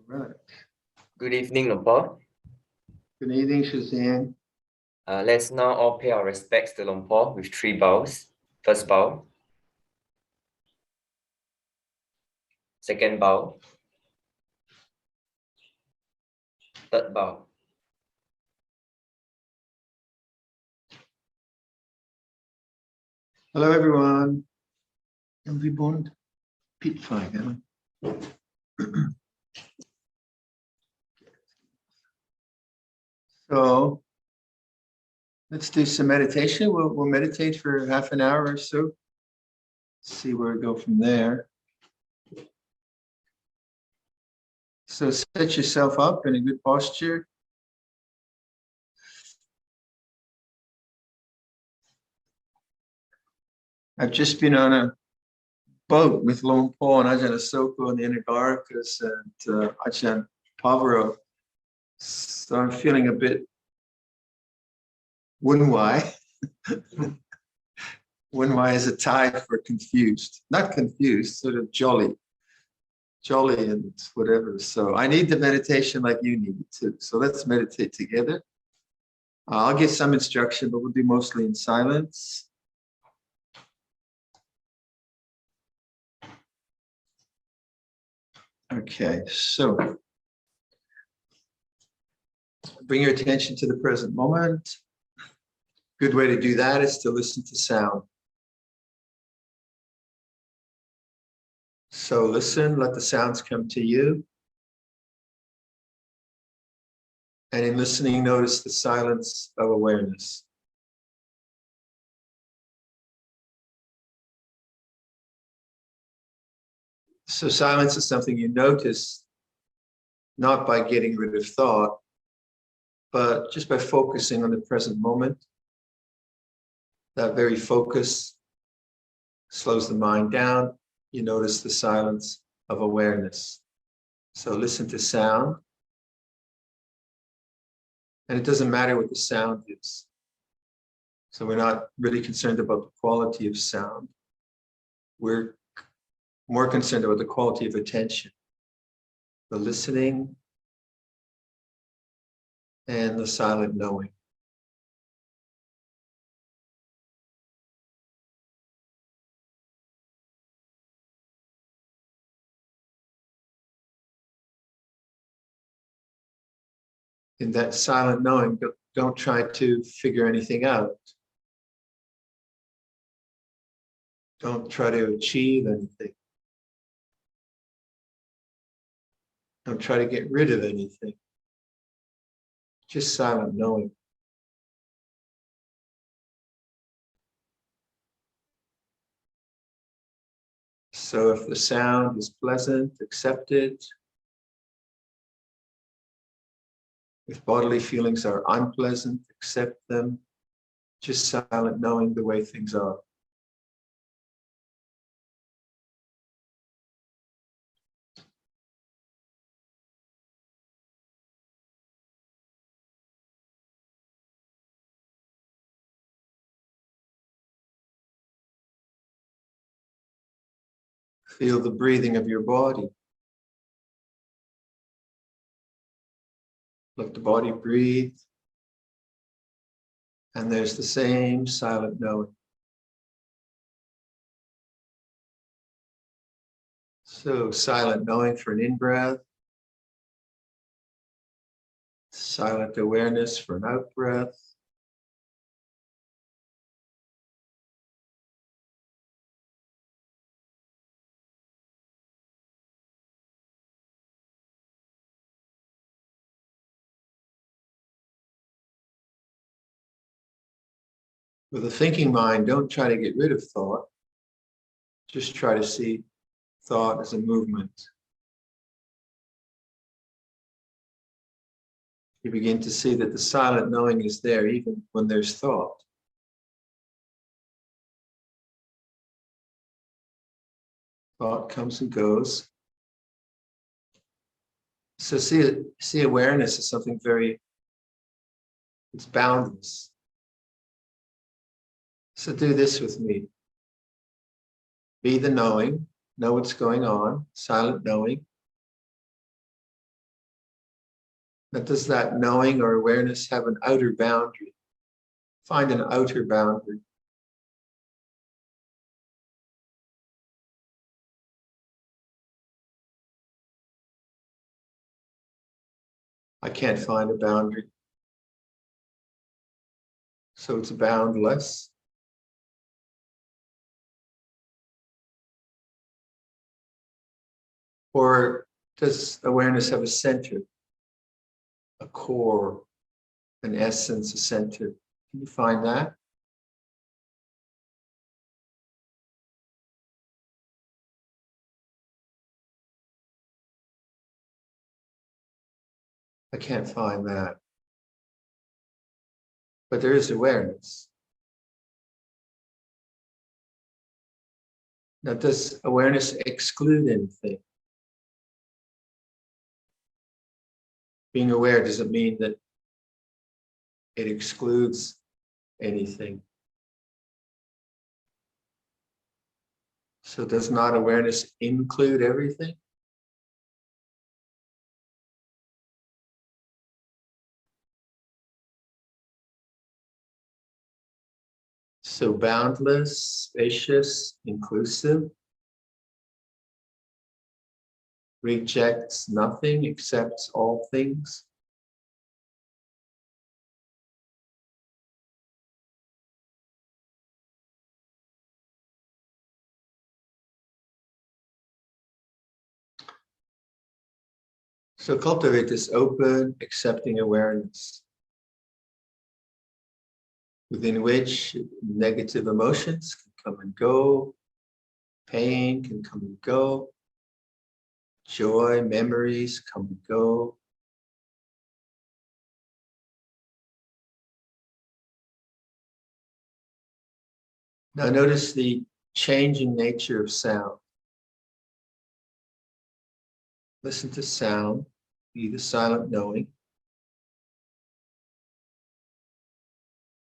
Right. Good evening, Luang Por. Good evening, Suzanne. Let's now all pay our respects to Luang Por with 3 bows. First bow. Second bow. Third bow. Hello, everyone. And we born Pete Feigen. So let's do some meditation. We'll meditate for half an hour or so. See where we go from there. So set yourself up in a good posture. I've just been on a boat with Luang Por and Ajahn Asoko and the Anagarikas and Ajahn Pavaro. So I'm feeling a bit Wunwai. Wunwai is a Thai for confused. Not confused, sort of jolly. Jolly and whatever. So I need the meditation like you need it too. So let's meditate together. I'll give some instruction, but we'll do mostly in silence. Okay, so bring your attention to the present moment. Good way to do that is to listen to sound. So listen, let the sounds come to you. And in listening, notice the silence of awareness. So silence is something you notice, not by getting rid of thought, but just by focusing on the present moment. That very focus slows the mind down. You notice the silence of awareness. So listen to sound. And it doesn't matter what the sound is. So we're not really concerned about the quality of sound. We're more concerned about the quality of attention, the listening, and the silent knowing. In that silent knowing, don't try to figure anything out. Don't try to achieve anything. Don't try to get rid of anything. Just silent knowing. So if the sound is pleasant, accept it. If bodily feelings are unpleasant, accept them. Just silent knowing the way things are. Feel the breathing of your body. Let the body breathe. And there's the same silent knowing. So silent knowing for an in-breath. Silent awareness for an out-breath. With a thinking mind, don't try to get rid of thought. Just try to see thought as a movement. You begin to see that the silent knowing is there even when there's thought. Thought comes and goes. So see awareness as something it's boundless. So do this with me. Be the knowing, know what's going on, silent knowing. Now, does that knowing or awareness have an outer boundary? Find an outer boundary. I can't find a boundary. So it's boundless. Or does awareness have a center, a core, an essence, a center? Can you find that? I can't find that. But there is awareness. Now, does awareness exclude anything? Being aware doesn't mean that it excludes anything. So does not awareness include everything? So boundless, spacious, inclusive, rejects nothing, accepts all things. So cultivate this open, accepting awareness, within which negative emotions can come and go, pain can come and go, joy, memories come and go. Now notice the changing nature of sound. Listen to sound, be the silent knowing.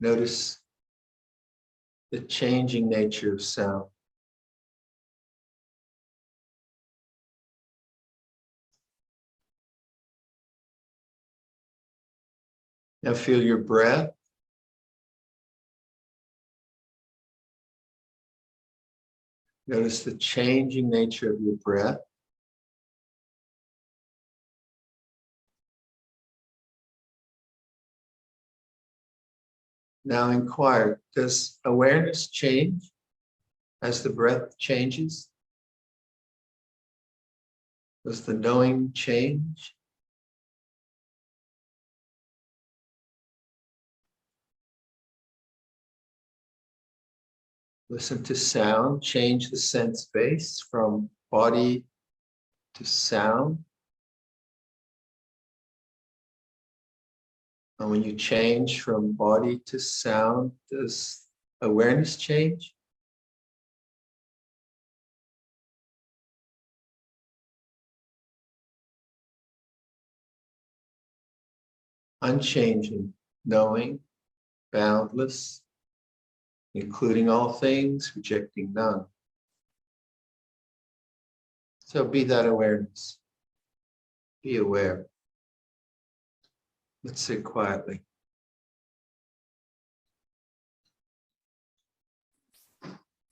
Notice the changing nature of sound. Now feel your breath. Notice the changing nature of your breath. Now inquire, does awareness change as the breath changes? Does the knowing change? Listen to sound, change the sense base from body to sound. And when you change from body to sound, does awareness change? Unchanging, knowing, boundless, including all things, rejecting none. So be that awareness. Be aware. Let's sit quietly.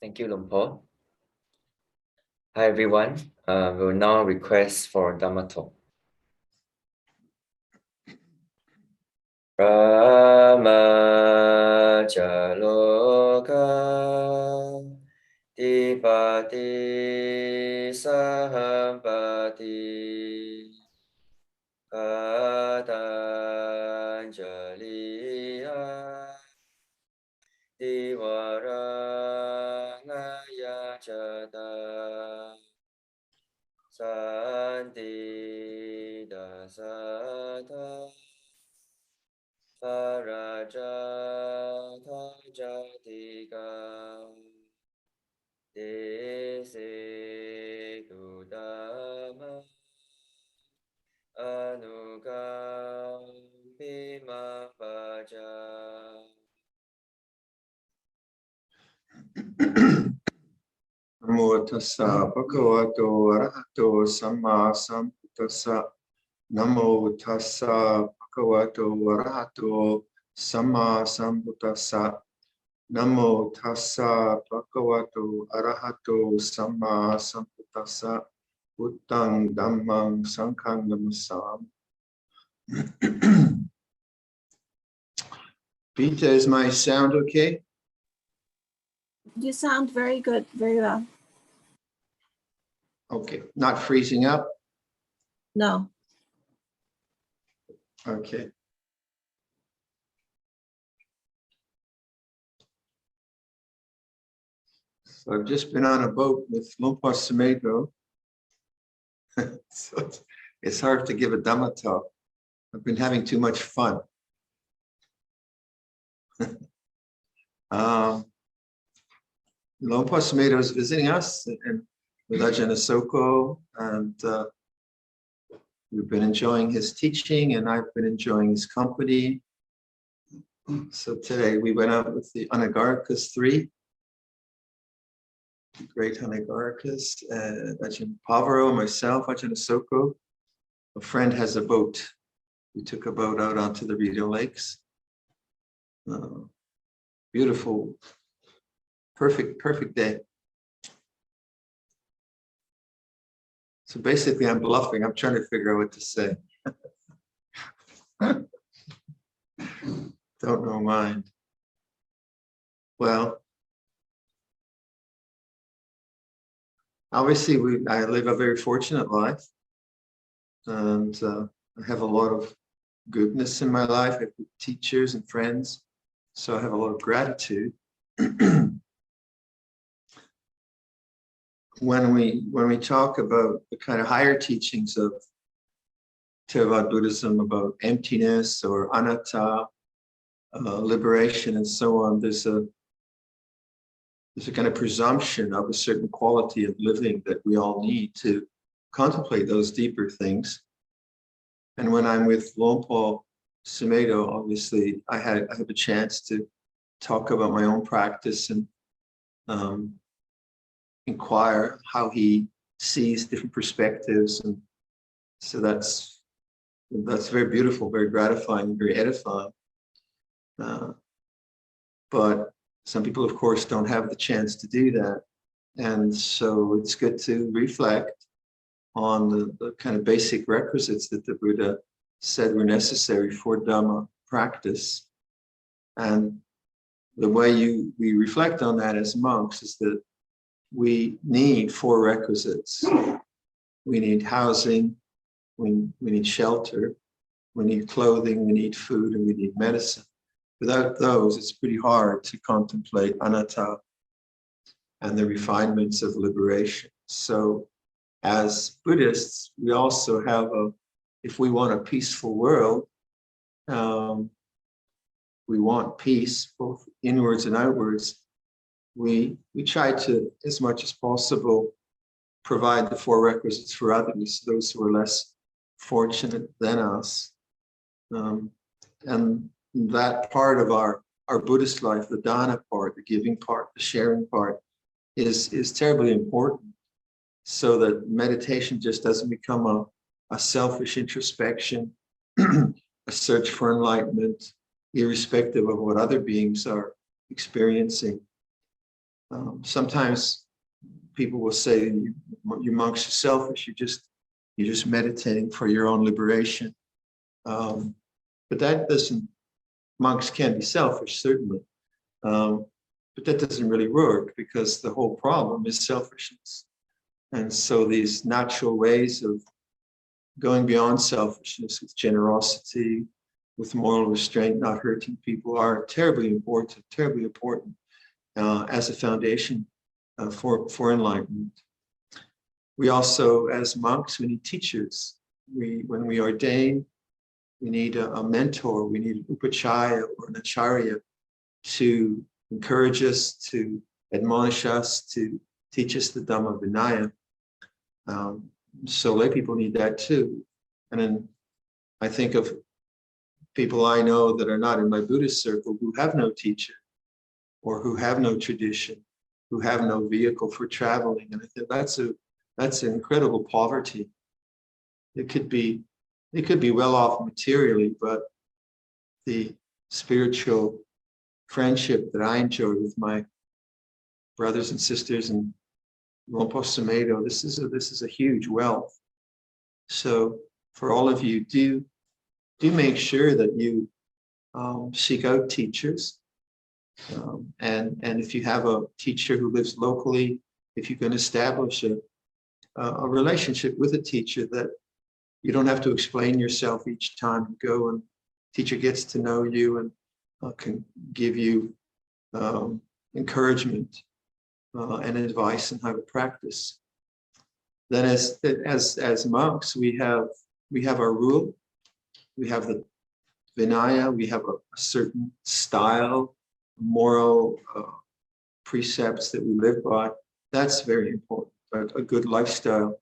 Thank you, Luang Por. Hi, everyone. We'll now request for Dhamma talk. Brahma Jaloka Dipati Sahampati Katanjaliya Divarangaya Jata Santi Dasata Parajata Jatika Desi Dhamma Anukampi Mapaja. Namo tassa bhagavato arahato samma sambuddhassa. Namo tassa bhagavato arahato samma sambuddhassa. Namo tassa bhagavato arahato samma sambuddhassa. Buddhang dhammang sanghang namasami. Peter, is my sound okay? You sound very good, very well. Okay, not freezing up? No. Okay. So I've just been on a boat with Luang Por, so it's hard to give a Dhamma talk. I've been having too much fun. Luang Por is visiting us and with Ajahn Asoko, and we've been enjoying his teaching, and I've been enjoying his company. So today we went out with the Anagarika's 3, the great Anagarika's, Ajahn Pavaro, myself, Ajahn Asoko. A friend has a boat. We took a boat out onto the Rideau Lakes. Beautiful, perfect day. So basically I'm bluffing. I'm trying to figure out what to say. Don't know mind. Well, obviously I live a very fortunate life, and I have a lot of goodness in my life. I have good teachers and friends, so I have a lot of gratitude. When we talk about the kind of higher teachings of Theravada Buddhism about emptiness or anatta, liberation, and so on, there's a kind of presumption of a certain quality of living that we all need to contemplate those deeper things. And when I'm with Luang Por, obviously I have a chance to talk about my own practice and inquire how he sees different perspectives, and so that's very beautiful, very gratifying, very edifying. But some people, of course, don't have the chance to do that, and so it's good to reflect on the kind of basic requisites that the Buddha said were necessary for Dhamma practice. And the way we reflect on that as monks is that we need 4 requisites. We need housing, we need shelter, we need clothing, we need food, and we need medicine. Without those, it's pretty hard to contemplate anatta and the refinements of liberation. So as Buddhists, we also have if we want a peaceful world, we want peace, both inwards and outwards, we try to, as much as possible, provide the 4 requisites for others, those who are less fortunate than us. And that part of our Buddhist life, the dana part, the giving part, the sharing part, is terribly important, so that meditation just doesn't become a selfish introspection, a search for enlightenment, irrespective of what other beings are experiencing. Sometimes people will say, you monks are selfish, you're just meditating for your own liberation. But that doesn't, monks can be selfish, certainly. But that doesn't really work, because the whole problem is selfishness. And so these natural ways of going beyond selfishness with generosity, with moral restraint, not hurting people, are terribly important as a foundation for enlightenment. We also, as monks, we need teachers. When we ordain, we need a mentor, we need an upachaya or an acharya to encourage us, to admonish us, to teach us the Dhamma Vinaya. So lay people need that too. And then I think of people I know that are not in my Buddhist circle who have no teacher, or who have no tradition, who have no vehicle for traveling. And I think that's an incredible poverty. It could be They could be well off materially, but the spiritual friendship that I enjoy with my brothers and sisters and Luang Por, this is a huge wealth. So for all of you, do make sure that you seek out teachers. And if you have a teacher who lives locally, if you can establish a relationship with a teacher that you don't have to explain yourself each time you go, and teacher gets to know you and can give you encouragement and advice on how to practice. Then as monks, we have our rule, we have the Vinaya, we have a certain style, moral precepts that we live by. That's very important, a good lifestyle.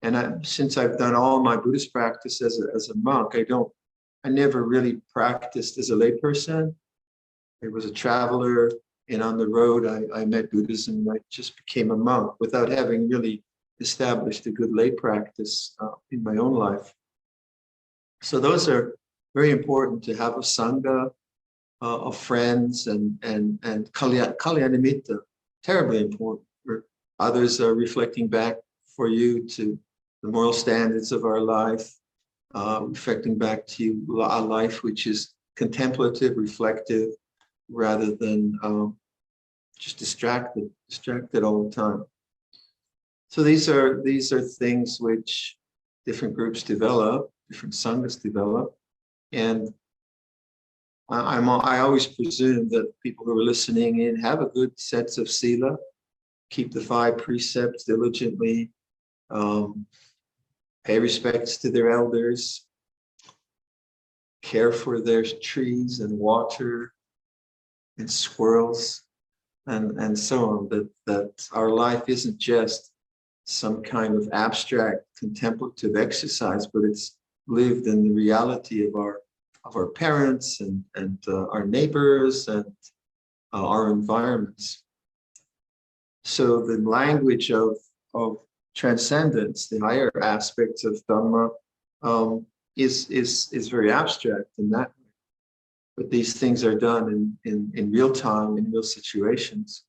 And since I've done all my Buddhist practice as a monk, I never really practiced as a layperson. I was a traveler, and on the road I met Buddhism, and I just became a monk without having really established a good lay practice in my own life. So those are very important, to have a sangha of friends and kalyanamitta, terribly important, where others are reflecting back for you to the moral standards of our life, reflecting back to you a life which is contemplative, reflective, rather than just distracted all the time. So these are things which different groups develop, different sanghas develop, and I always presume that people who are listening in have a good sense of sila, keep the 5 precepts diligently, pay respects to their elders, care for their trees and water and squirrels, and so on, that our life isn't just some kind of abstract contemplative exercise, but it's lived in the reality of our parents and our neighbors and our environments. So the language of transcendence, the higher aspects of Dhamma, is very abstract in that way. But these things are done in real time, in real situations.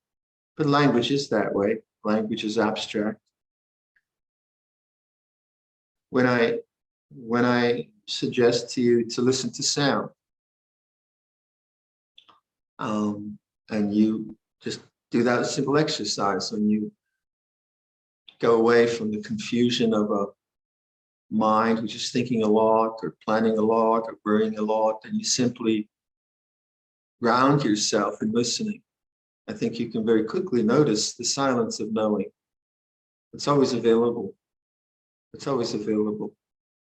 But language is that way. Language is abstract. When I suggest to you to listen to sound, and you just do that simple exercise, when you go away from the confusion of a mind which is thinking a lot or planning a lot or worrying a lot, and you simply ground yourself in listening, I think you can very quickly notice the silence of knowing. It's always available. It's always available.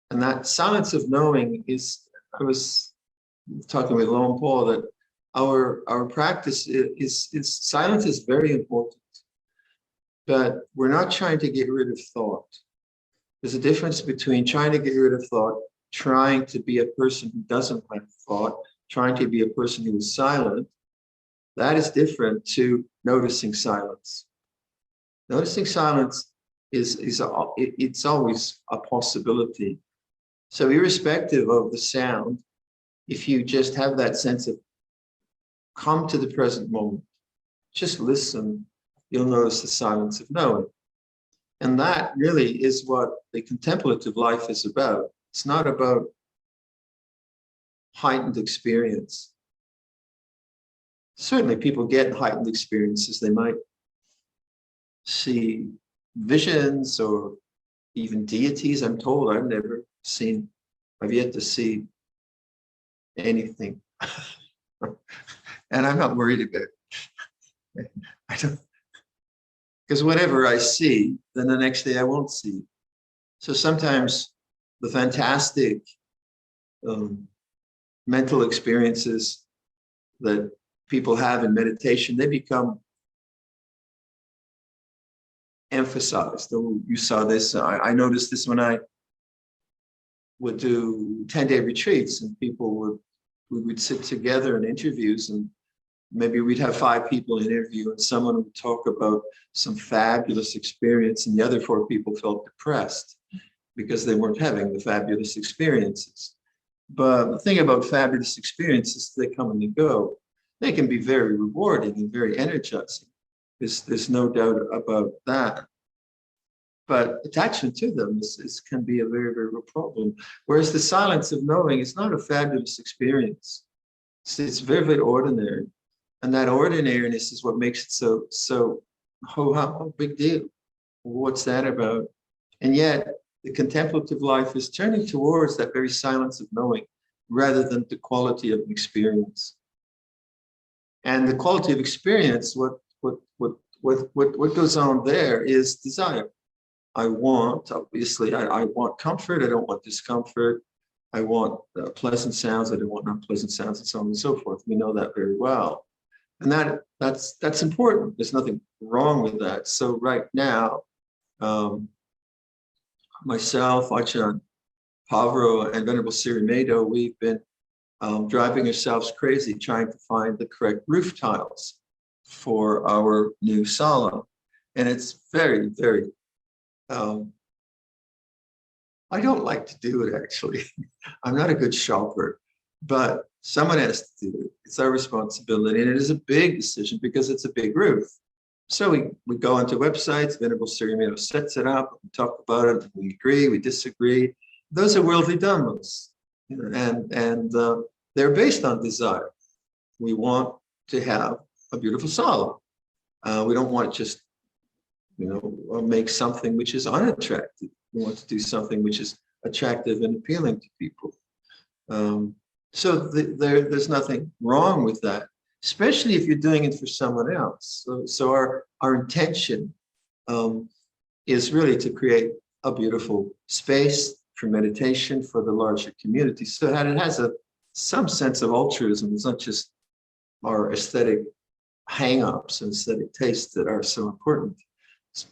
And that silence of knowing is, I was talking with Luang Por, that our practice is silence is very important. But we're not trying to get rid of thought. There's a difference between trying to get rid of thought, trying to be a person who doesn't have thought, trying to be a person who is silent. That is different to noticing silence. Noticing silence it's always a possibility. So irrespective of the sound, if you just have that sense of come to the present moment, just listen, you'll notice the silence of knowing. And that really is what the contemplative life is about. It's not about heightened experience. Certainly people get heightened experiences. They might see visions or even deities. I'm told I've yet to see anything. And I'm not worried about it. I don't, because whatever I see, then the next day I won't see. So sometimes the fantastic mental experiences that people have in meditation, they become emphasized. Oh, you saw this. I noticed this when I would do 10-day retreats, and we would sit together in interviews, and maybe we'd have 5 people interview, and someone would talk about some fabulous experience, and the other 4 people felt depressed. because they weren't having the fabulous experiences. But the thing about fabulous experiences, they come and they go. They can be very rewarding and very energizing. There's no doubt about that. But attachment to them can be a very, very real problem. Whereas the silence of knowing is not a fabulous experience. It's very, very ordinary. And that ordinariness is what makes it so how big deal. What's that about? And yet, the contemplative life is turning towards that very silence of knowing rather than the quality of an experience. And the quality of experience, what goes on there is desire. I want, obviously, I want comfort. I don't want discomfort. I want pleasant sounds. I don't want unpleasant sounds, and so on and so forth. We know that very well. And that's important. There's nothing wrong with that. So right now, myself, Ajahn Pavro, and Venerable Sirimedo, we've been driving ourselves crazy trying to find the correct roof tiles for our new sala. And it's very, very, I don't like to do it, actually. I'm not a good shopper, but someone has to do it. It's our responsibility, and it is a big decision because it's a big roof. So we go onto websites, Venerable Sirimedo sets it up, we talk about it, we agree, we disagree. Those are worldly dhammas, and they're based on desire. We want to have a beautiful sala. We don't want to just, make something which is unattractive. We want to do something which is attractive and appealing to people. So there's nothing wrong with that, especially if you're doing it for someone else. So our intention is really to create a beautiful space for meditation for the larger community, so that it has some sense of altruism. It's not just our aesthetic hang-ups and aesthetic tastes that are so important.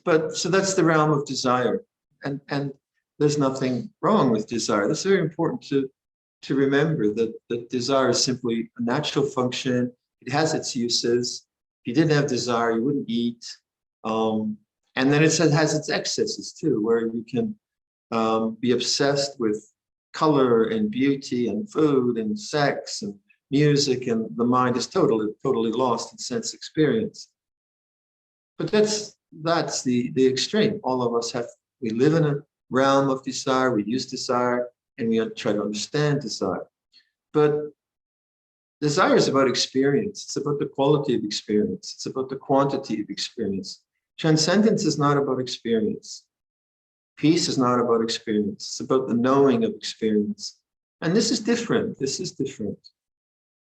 But so that's the realm of desire, and there's nothing wrong with desire. That's very important to remember, that desire is simply a natural function. It has its uses. If you didn't have desire, you wouldn't eat. And then it has its excesses too, where you can be obsessed with color and beauty and food and sex and music, and the mind is totally lost in sense experience. But that's the extreme. All of us we live in a realm of desire, we use desire, and we try to understand desire. But desire is about experience. It's about the quality of experience. It's about the quantity of experience. Transcendence is not about experience. Peace is not about experience. It's about the knowing of experience. And this is different. This is different.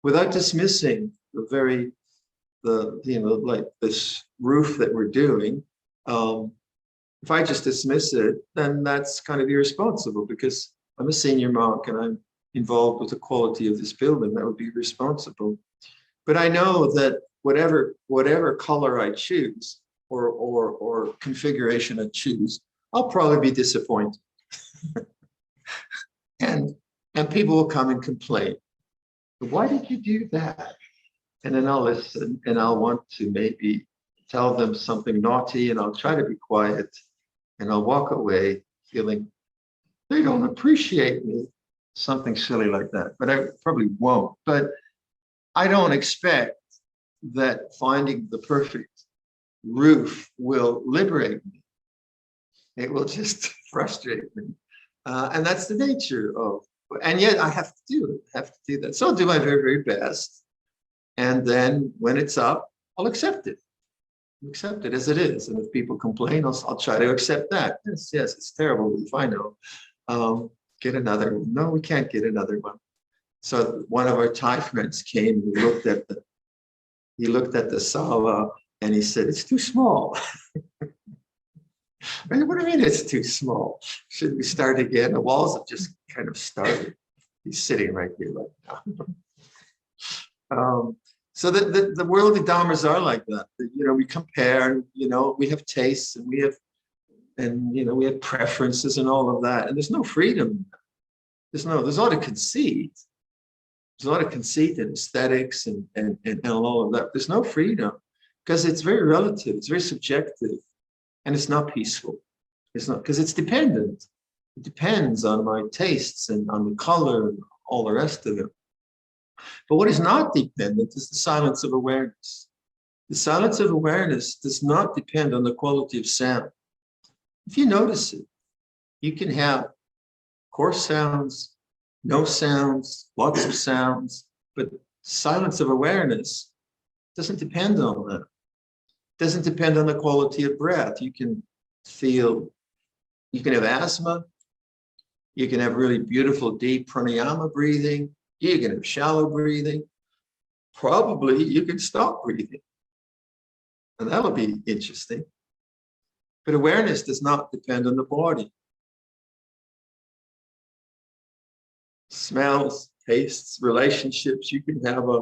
Without dismissing like this roof that we're doing, if I just dismiss it, then that's kind of irresponsible, because I'm a senior monk and I'm involved with the quality of this building. That would be responsible. But I know that whatever color I choose or configuration I choose, I'll probably be disappointed. and people will come and complain. Why did you do that? And then I'll listen, and I'll want to maybe tell them something naughty, and I'll try to be quiet, and I'll walk away feeling they don't appreciate me, something silly like that. But I probably won't. But I don't expect that finding the perfect roof will liberate me. It will just frustrate me. And that's the nature of, and yet I have to do that. So I'll do my very, very best. And then when it's up, I'll accept it. Accept it as it is. And if people complain, I'll try to accept that. Yes, it's terrible, if I know. Get another one. No, we can't get another one. So one of our Thai friends came, he looked at the sala, and he said, it's too small. What do you mean it's too small? Should we start again? The walls have just kind of started. He's sitting right here right now. So the worldly dhammas are like that. We compare, we have tastes, and we have preferences and all of that. And there's no freedom. There's a lot of conceit. There's a lot of conceit in aesthetics and all of that. There's no freedom because it's very relative. It's very subjective. And it's not peaceful. It's not, because it's dependent. It depends on my tastes and on the color and all the rest of it. But what is not dependent is the silence of awareness. The silence of awareness does not depend on the quality of sound. If you notice it, you can have coarse sounds, no sounds, lots of sounds, but silence of awareness doesn't depend on that. It doesn't depend on the quality of breath. You can have asthma, you can have really beautiful deep pranayama breathing, you can have shallow breathing. Probably you can stop breathing. And that'll be interesting. But awareness does not depend on the body. Smells, tastes, relationships. You can have a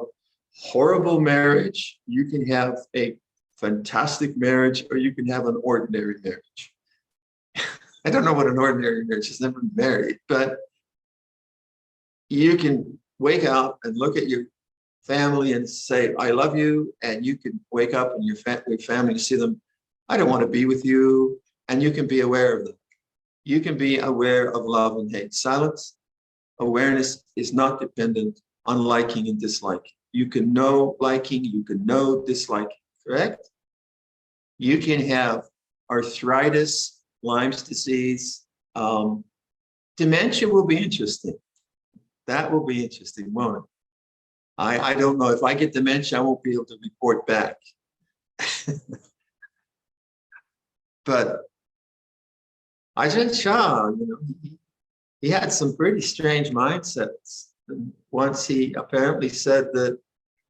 horrible marriage. You can have a fantastic marriage, or you can have an ordinary marriage. I don't know what an ordinary marriage is, never been married, but you can wake up and look at your family and say, I love you. And you can wake up and your family and see them, I don't want to be with you. And you can be aware of them. You can be aware of love and hate. Silence, awareness is not dependent on liking and disliking. You can know liking, you can know disliking, correct? You can have arthritis, Lyme's disease. Dementia will be interesting. That will be interesting, won't it? I don't know. If I get dementia, I won't be able to report back. But Ajahn Chah, he had some pretty strange mindsets. And once he apparently said that,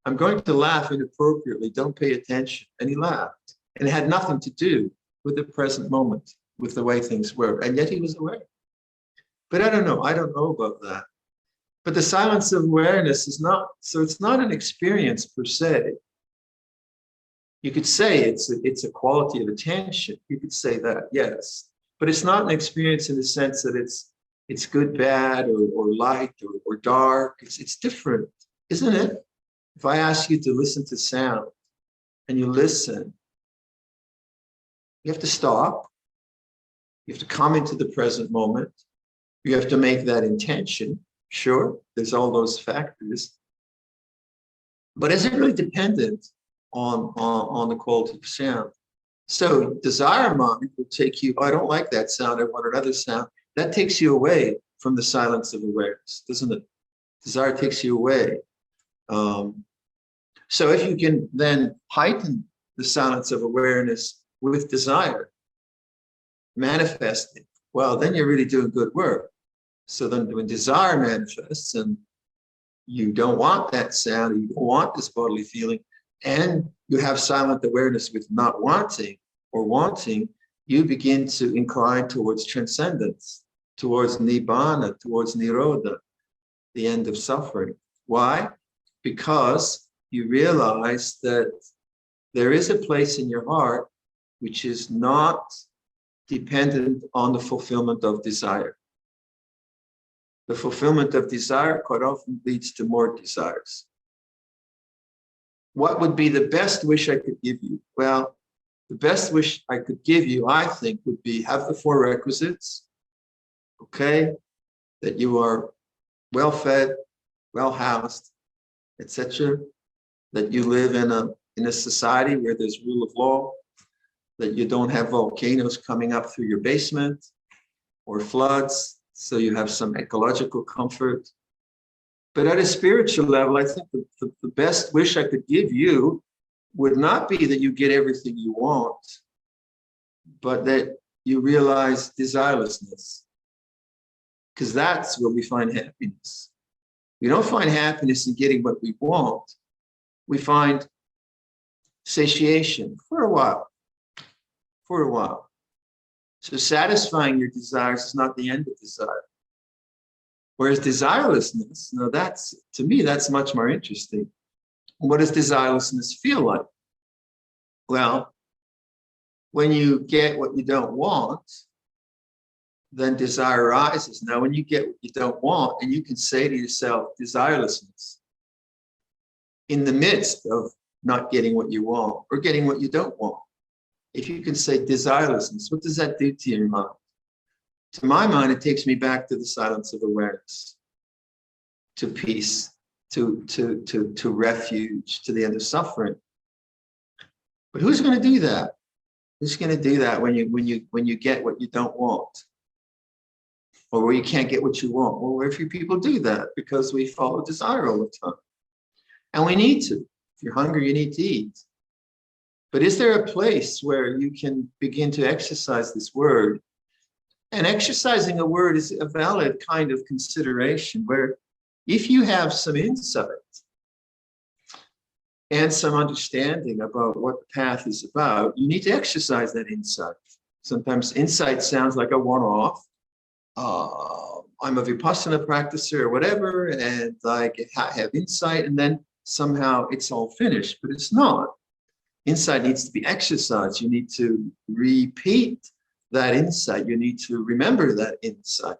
I'm going to laugh inappropriately, don't pay attention. And he laughed. And it had nothing to do with the present moment, with the way things were. And yet he was aware. But I don't know about that. But the silence of awareness is not, so it's not an experience per se. You could say it's a quality of attention. You could say that, yes. But it's not an experience in the sense that it's good, bad, or light, or dark. It's different, isn't it? If I ask you to listen to sound and you listen, you have to stop. You have to come into the present moment. You have to make that intention. Sure, there's all those factors. But is it really dependent on the quality of sound? So desire mind will take you, I don't like that sound, I want another sound. That takes you away from the silence of awareness, doesn't it? Desire takes you away. So if you can then heighten the silence of awareness with desire, manifesting, well, then you're really doing good work. So then when desire manifests and you don't want that sound, you don't want this bodily feeling, and you have silent awareness with not wanting or wanting, you begin to incline towards transcendence, towards nibbana, towards nirodha, the end of suffering. Why? Because you realize that there is a place in your heart which is not dependent on the fulfillment of desire. The fulfillment of desire quite often leads to more desires. What would be the best wish I could give you? Well, the best wish I could give you, I think, would be have the four requisites, okay? That you are well-fed, well-housed, etc. That you live in a society where there's rule of law, that you don't have volcanoes coming up through your basement or floods, so you have some ecological comfort. But at a spiritual level, I think the best wish I could give you would not be that you get everything you want, but that you realize desirelessness, because that's where we find happiness. We don't find happiness in getting what we want. We find satiation for a while, So satisfying your desires is not the end of desire. Whereas desirelessness, to me, that's much more interesting. What does desirelessness feel like? Well, when you get what you don't want, then desire arises. Now, when you get what you don't want, and you can say to yourself, desirelessness, in the midst of not getting what you want or getting what you don't want, if you can say desirelessness, what does that do to your mind? To my mind, it takes me back to the silence of awareness, to peace, to refuge, to the end of suffering. But who's going to do that? Who's going to do that when you get what you don't want, or where you can't get what you want? Well, very few people do that because we follow desire all the time, and we need to. If you're hungry, you need to eat. But is there a place where you can begin to exercise this word? And exercising a word is a valid kind of consideration where if you have some insight and some understanding about what the path is about, you need to exercise that insight. Sometimes insight sounds like a one-off. I'm a Vipassana practicer or whatever, and I have insight, and then somehow it's all finished, but it's not. Insight needs to be exercised. You need to repeat that insight. You need to remember that insight.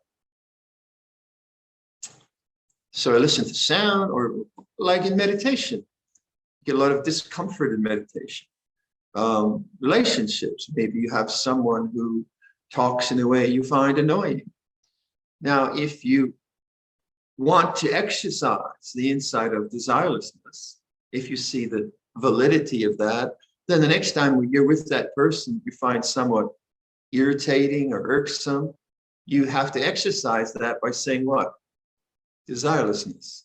So I listen to sound, or like in meditation, you get a lot of discomfort in meditation. Relationships, maybe you have someone who talks in a way you find annoying. Now, if you want to exercise the insight of desirelessness, if you see the validity of that, then the next time you're with that person you find somewhat irritating or irksome, you have to exercise that by saying what? Desirelessness,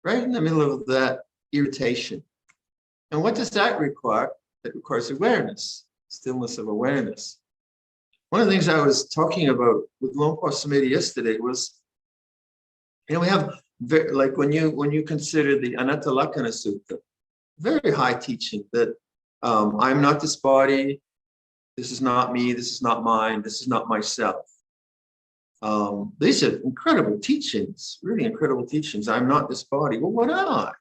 right in the middle of that irritation. And what does that require? That requires awareness, stillness of awareness. One of the things I was talking about with Luang Por yesterday was, we have like when you consider the Anatta Lakkhana Sutta, very high teaching that I'm not this body, this is not me, this is not mine, this is not myself. These are incredible teachings, really incredible teachings. I'm not this body. Well, what am I?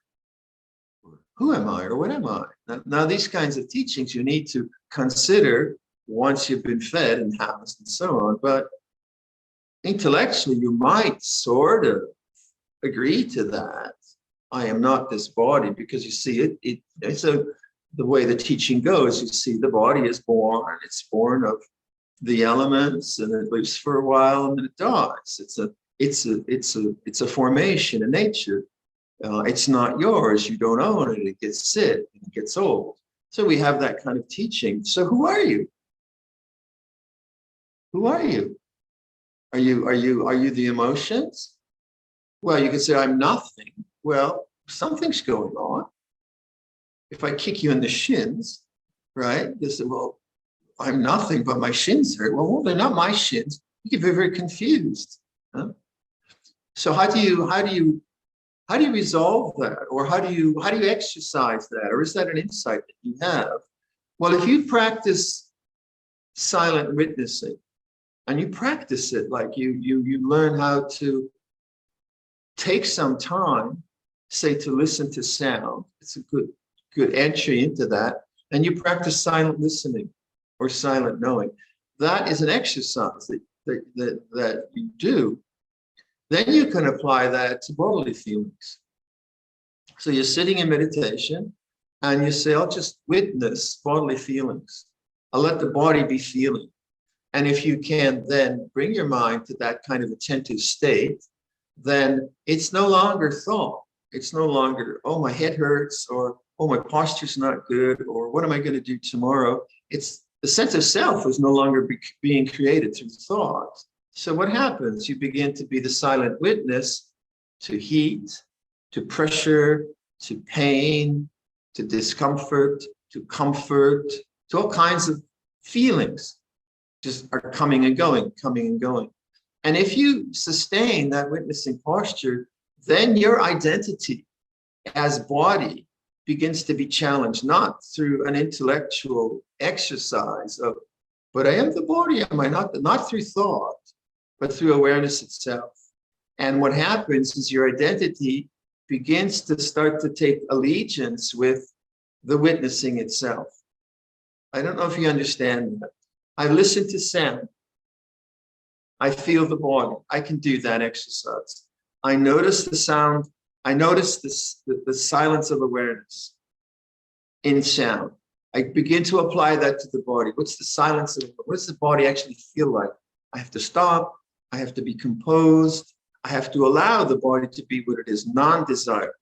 Who am I, or what am I? Now, these kinds of teachings you need to consider once you've been fed and housed and so on. But intellectually, you might sort of agree to that. I am not this body, because you see it's the way the teaching goes. You see the body is born. It's born of the elements, and it lives for a while, and then it dies. It's a formation, a nature. It's not yours. You don't own it. It gets sick. It gets old. So we have that kind of teaching. So who are you? Who are you? Are you the emotions? Well, you can say I'm nothing. Well, something's going on. If I kick you in the shins, right? You say, well, I'm nothing, but my shins hurt. Well, they're not my shins. You get very, very confused. Huh? So how do you resolve that, or how do you exercise that, or is that an insight that you have? Well, if you practice silent witnessing, and you practice it, like you learn how to take some time, say, to listen to sound. It's a good entry into that, and you practice silent listening or silent knowing. That is an exercise that you do. Then you can apply that to bodily feelings. So you're sitting in meditation and you say, I'll just witness bodily feelings. I'll let the body be feeling. And if you can then bring your mind to that kind of attentive state, then it's no longer thought. It's no longer, oh, my head hurts, or, oh, my posture's not good, or what am I going to do tomorrow? It's the sense of self is no longer being created through thought. So what happens? You begin to be the silent witness to heat, to pressure, to pain, to discomfort, to comfort, to all kinds of feelings just are coming and going, coming and going. And if you sustain that witnessing posture, then your identity as body begins to be challenged, not through an intellectual exercise of, but I am the body, am I not? Not through thought, but through awareness itself. And what happens is your identity begins to start to take allegiance with the witnessing itself. I don't know if you understand that. I listen to sound. I feel the body. I can do that exercise. I notice the sound. I notice the silence of awareness in sound. I begin to apply that to the body. What's the silence of, what does the body actually feel like? I have to stop. I have to be composed. I have to allow the body to be what it is, non-desire,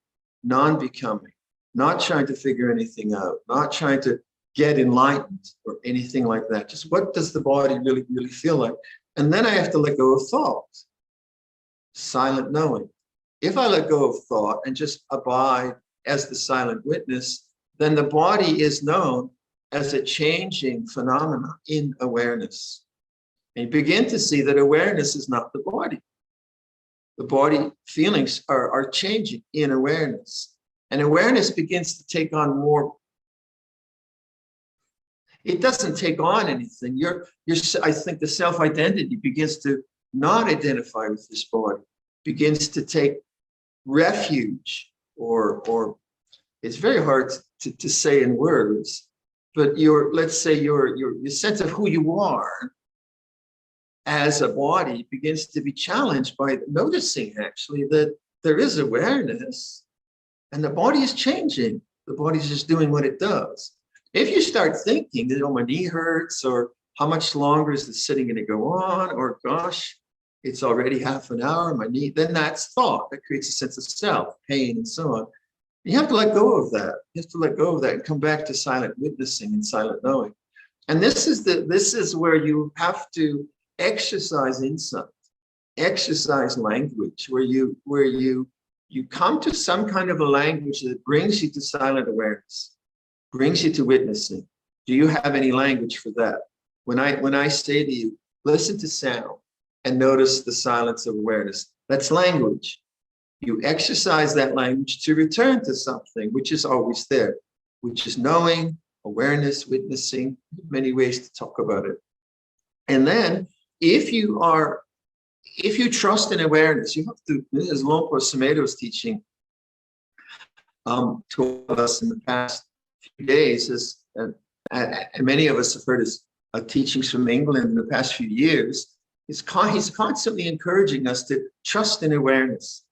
non-becoming, not trying to figure anything out, not trying to get enlightened or anything like that. Just what does the body really, really feel like? And then I have to let go of thought, silent knowing. If I let go of thought and just abide as the silent witness, then the body is known as a changing phenomena in awareness. And you begin to see that awareness is not the body. The body feelings are changing in awareness. And awareness begins to take on more. It doesn't take on anything. I think the self-identity begins to not identify with this body, begins to take refuge, or it's very hard to say in words, but let's say your sense of who you are as a body begins to be challenged by noticing actually that there is awareness and the body is changing. The body's just doing what it does. If you start thinking that, oh, my knee hurts, or how much longer is the sitting going to go on, or gosh, it's already half an hour, my knee, then that's thought. That creates a sense of self, pain, and so on. You have to let go of that. You have to let go of that and come back to silent witnessing and silent knowing. And this is where you have to exercise insight, exercise language, where you come to some kind of a language that brings you to silent awareness, brings you to witnessing. Do you have any language for that? When I say to you, listen to sound and notice the silence of awareness, that's language. You exercise that language to return to something which is always there, which is knowing, awareness, witnessing, many ways to talk about it. And then if you trust in awareness, you have to, this is Luang Por Sumedho's teaching to us in the past few days, and many of us have heard his teachings from England in the past few years. He's constantly encouraging us to trust in awareness.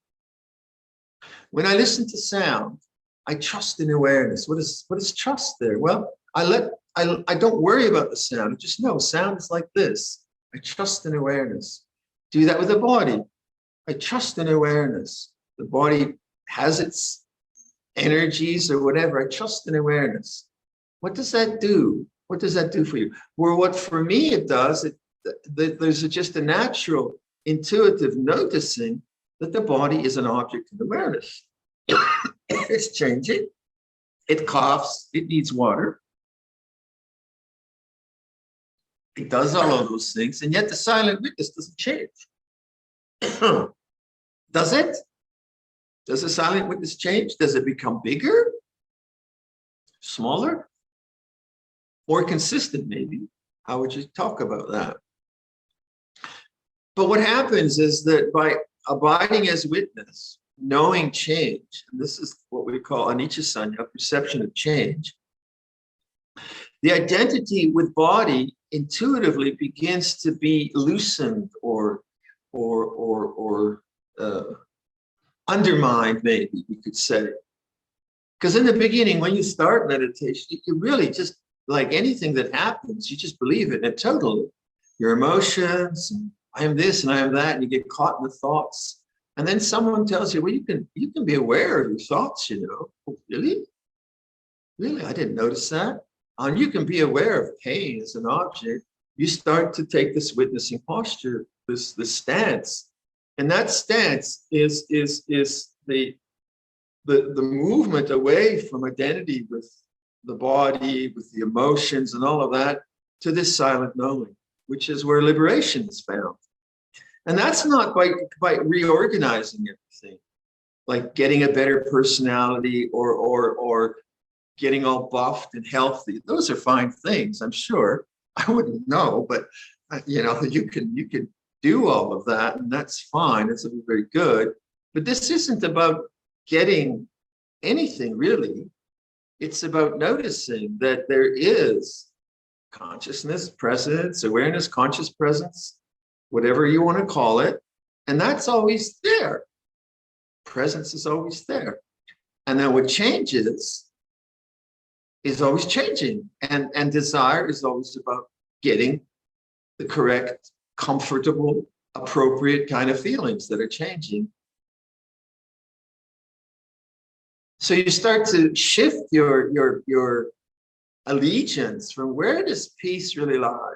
When I listen to sound, I trust in awareness. What is trust there? Well, I don't worry about the sound. I just know sound is like this. I trust in awareness. Do that with the body. I trust in awareness. The body has its energies or whatever. I trust in awareness. What does that do? What does that do for you? Well, what for me it does, there's just a natural, intuitive noticing that the body is an object of awareness. It's changing. It coughs. It needs water. It does all of those things, and yet the silent witness doesn't change. Does it? Does the silent witness change? Does it become bigger? Smaller? More consistent, maybe? How would you talk about that? But what happens is that by abiding as witness, knowing change, and this is what we call anicca sanya, perception of change, the identity with body intuitively begins to be loosened or undermined, maybe we could say. Because in the beginning, when you start meditation, you really just, like anything that happens, you just believe it totally. Your emotions, I am this and I am that, and you get caught in the thoughts. And then someone tells you, well, you can be aware of your thoughts, you know. Oh, really? Really? I didn't notice that. And you can be aware of pain as an object. You start to take this witnessing posture, this stance. And that stance is the movement away from identity with the body, with the emotions and all of that, to this silent knowing, which is where liberation is found. And that's not by reorganizing everything, like getting a better personality or getting all buffed and healthy. Those are fine things, I'm sure. I wouldn't know, but you know, you can do all of that, and that's fine. It's very good. But this isn't about getting anything really. It's about noticing that there is consciousness, presence, awareness, conscious presence, whatever you want to call it. And that's always there. Presence is always there. And then what changes is always changing. And desire is always about getting the correct, comfortable appropriate kind of feelings that are changing. So you start to shift your allegiance from where does peace really lie?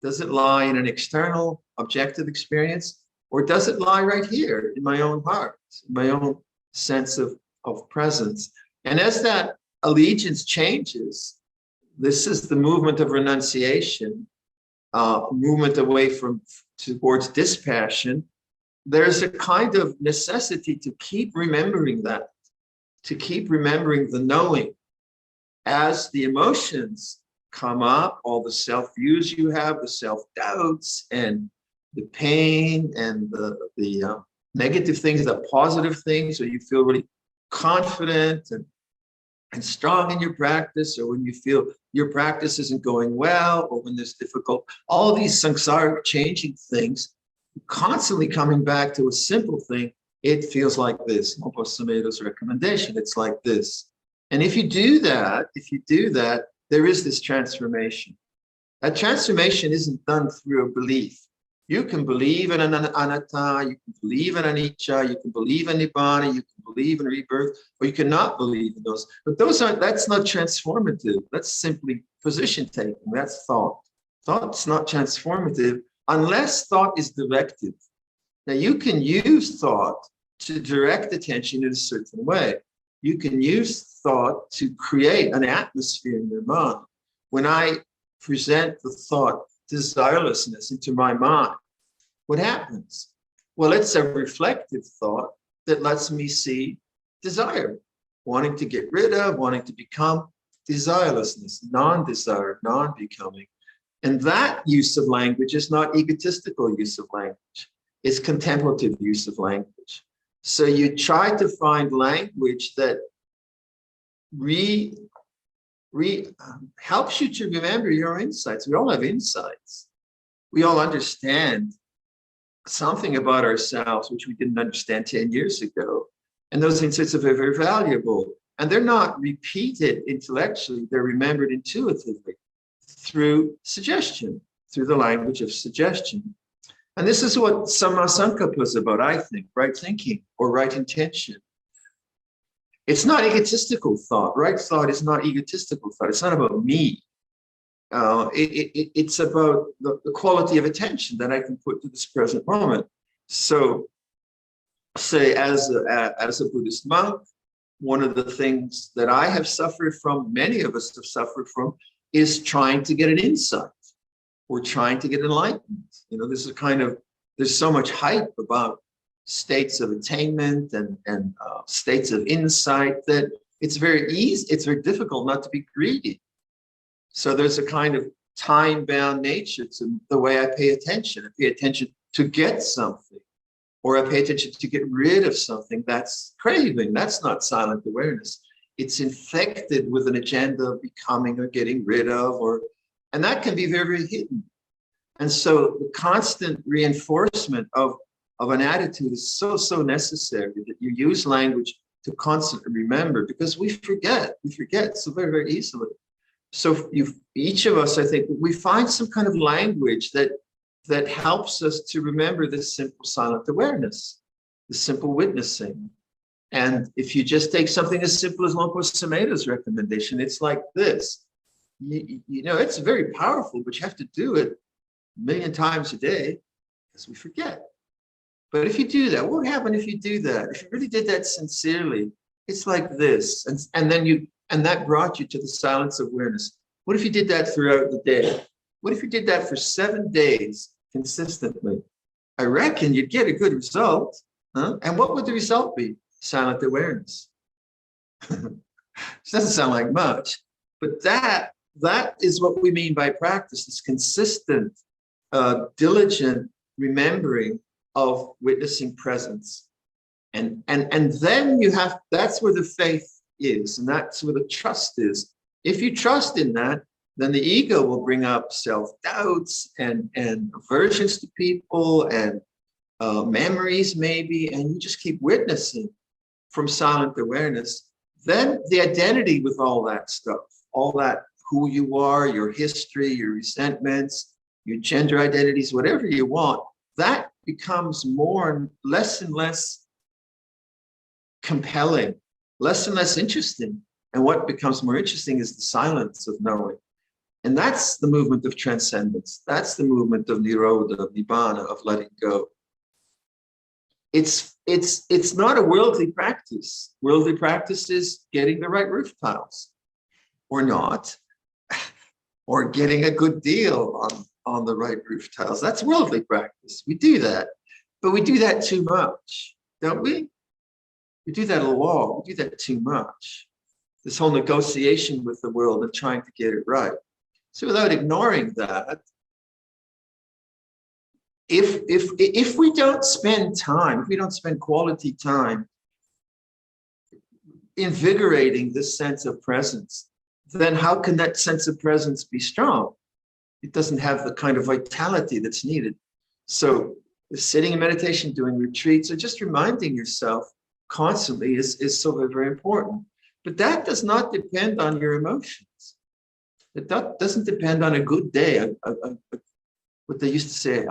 Does it lie in an external objective experience, or does it lie right here in my own heart, in my own sense of presence? And as that allegiance changes, this is the movement of renunciation, movement away towards dispassion. There's a kind of necessity to keep remembering that, to keep remembering the knowing. As the emotions come up, all the self-views you have, the self-doubts and the pain and the negative things, the positive things, so you feel really confident and strong in your practice, or when you feel your practice isn't going well, or when there's difficult, all of these samsaric changing things, constantly coming back to a simple thing. It feels like this. Luang Por Sumedho's recommendation, it's like this. And if you do that, there is this transformation. That transformation isn't done through a belief. You can believe in an anatta, you can believe in anicca, you can believe in nibbana, you can believe in rebirth, or you cannot believe in those. But that's not transformative. That's simply position taking. That's thought. Thought's not transformative unless thought is directed. Now you can use thought to direct attention in a certain way. You can use thought to create an atmosphere in your mind. When I present the thought desirelessness into my mind, what happens? Well, it's a reflective thought that lets me see desire, wanting to get rid of, wanting to become desirelessness, non-desire, non-becoming. And that use of language is not egotistical use of language. It's contemplative use of language. So you try to find language that helps you to remember your insights. We all have insights. We all understand something about ourselves which we didn't understand 10 years ago. And those insights are very, very valuable. And they're not repeated intellectually, they're remembered intuitively through suggestion, through the language of suggestion. And this is what Sammasankappa is about, I think, right thinking or right intention. It's not egotistical thought. Right thought is not egotistical thought. It's not about me. It's about the quality of attention that I can put to this present moment. So, say as a Buddhist monk, one of the things that I have suffered from, many of us have suffered from, is trying to get an insight or trying to get enlightenment. You know, this is there's so much hype about states of attainment and states of insight that it's very easy, it's very difficult not to be greedy. So there's a kind of time-bound nature to the way I pay attention. I pay attention to get something, or I pay attention to get rid of something. That's craving. That's not silent awareness. It's infected with an agenda of becoming or getting rid of, and that can be very, very hidden. And so the constant reinforcement of an attitude is so necessary, that you use language to constantly remember, because we forget so very, very easily. So each of us, I think, we find some kind of language that helps us to remember this simple silent awareness, the simple witnessing. And if you just take something as simple as Luang Por Sumedho's recommendation, it's like this. You know, it's very powerful, but you have to do it 1,000,000 times a day because we forget. But if you do that, what would happen if you do that? If you really did that sincerely, it's like this. And that brought you to the silence of awareness. What if you did that throughout the day? What if you did that for 7 days consistently? I reckon you'd get a good result. Huh? And what would the result be? Silent awareness. It doesn't sound like much, but that is what we mean by practice, this consistent, diligent remembering of witnessing presence. And then that's where the faith is, and that's where the trust is. If you trust in that, then the ego will bring up self-doubts and aversions to people and memories maybe, and you just keep witnessing from silent awareness. Then the identity with all that stuff, all that who you are, your history, your resentments, your gender identities, whatever you want, that becomes less and less compelling, less and less interesting. And what becomes more interesting is the silence of knowing. And that's the movement of transcendence. That's the movement of nirodha, of nibbana, of letting go. It's not a worldly practice. Worldly practice is getting the right roof tiles, or not, or getting a good deal on the right roof tiles. That's worldly practice. We do that, but we do that too much, don't we? We do that a lot. We do that too much. This whole negotiation with the world and trying to get it right. So without ignoring that, if we don't spend time, if we don't spend quality time invigorating this sense of presence, then how can that sense of presence be strong? It doesn't have the kind of vitality that's needed. So sitting in meditation, doing retreats, or just reminding yourself constantly is so very, very important. But that does not depend on your emotions. It doesn't depend on a good day. What they used to say,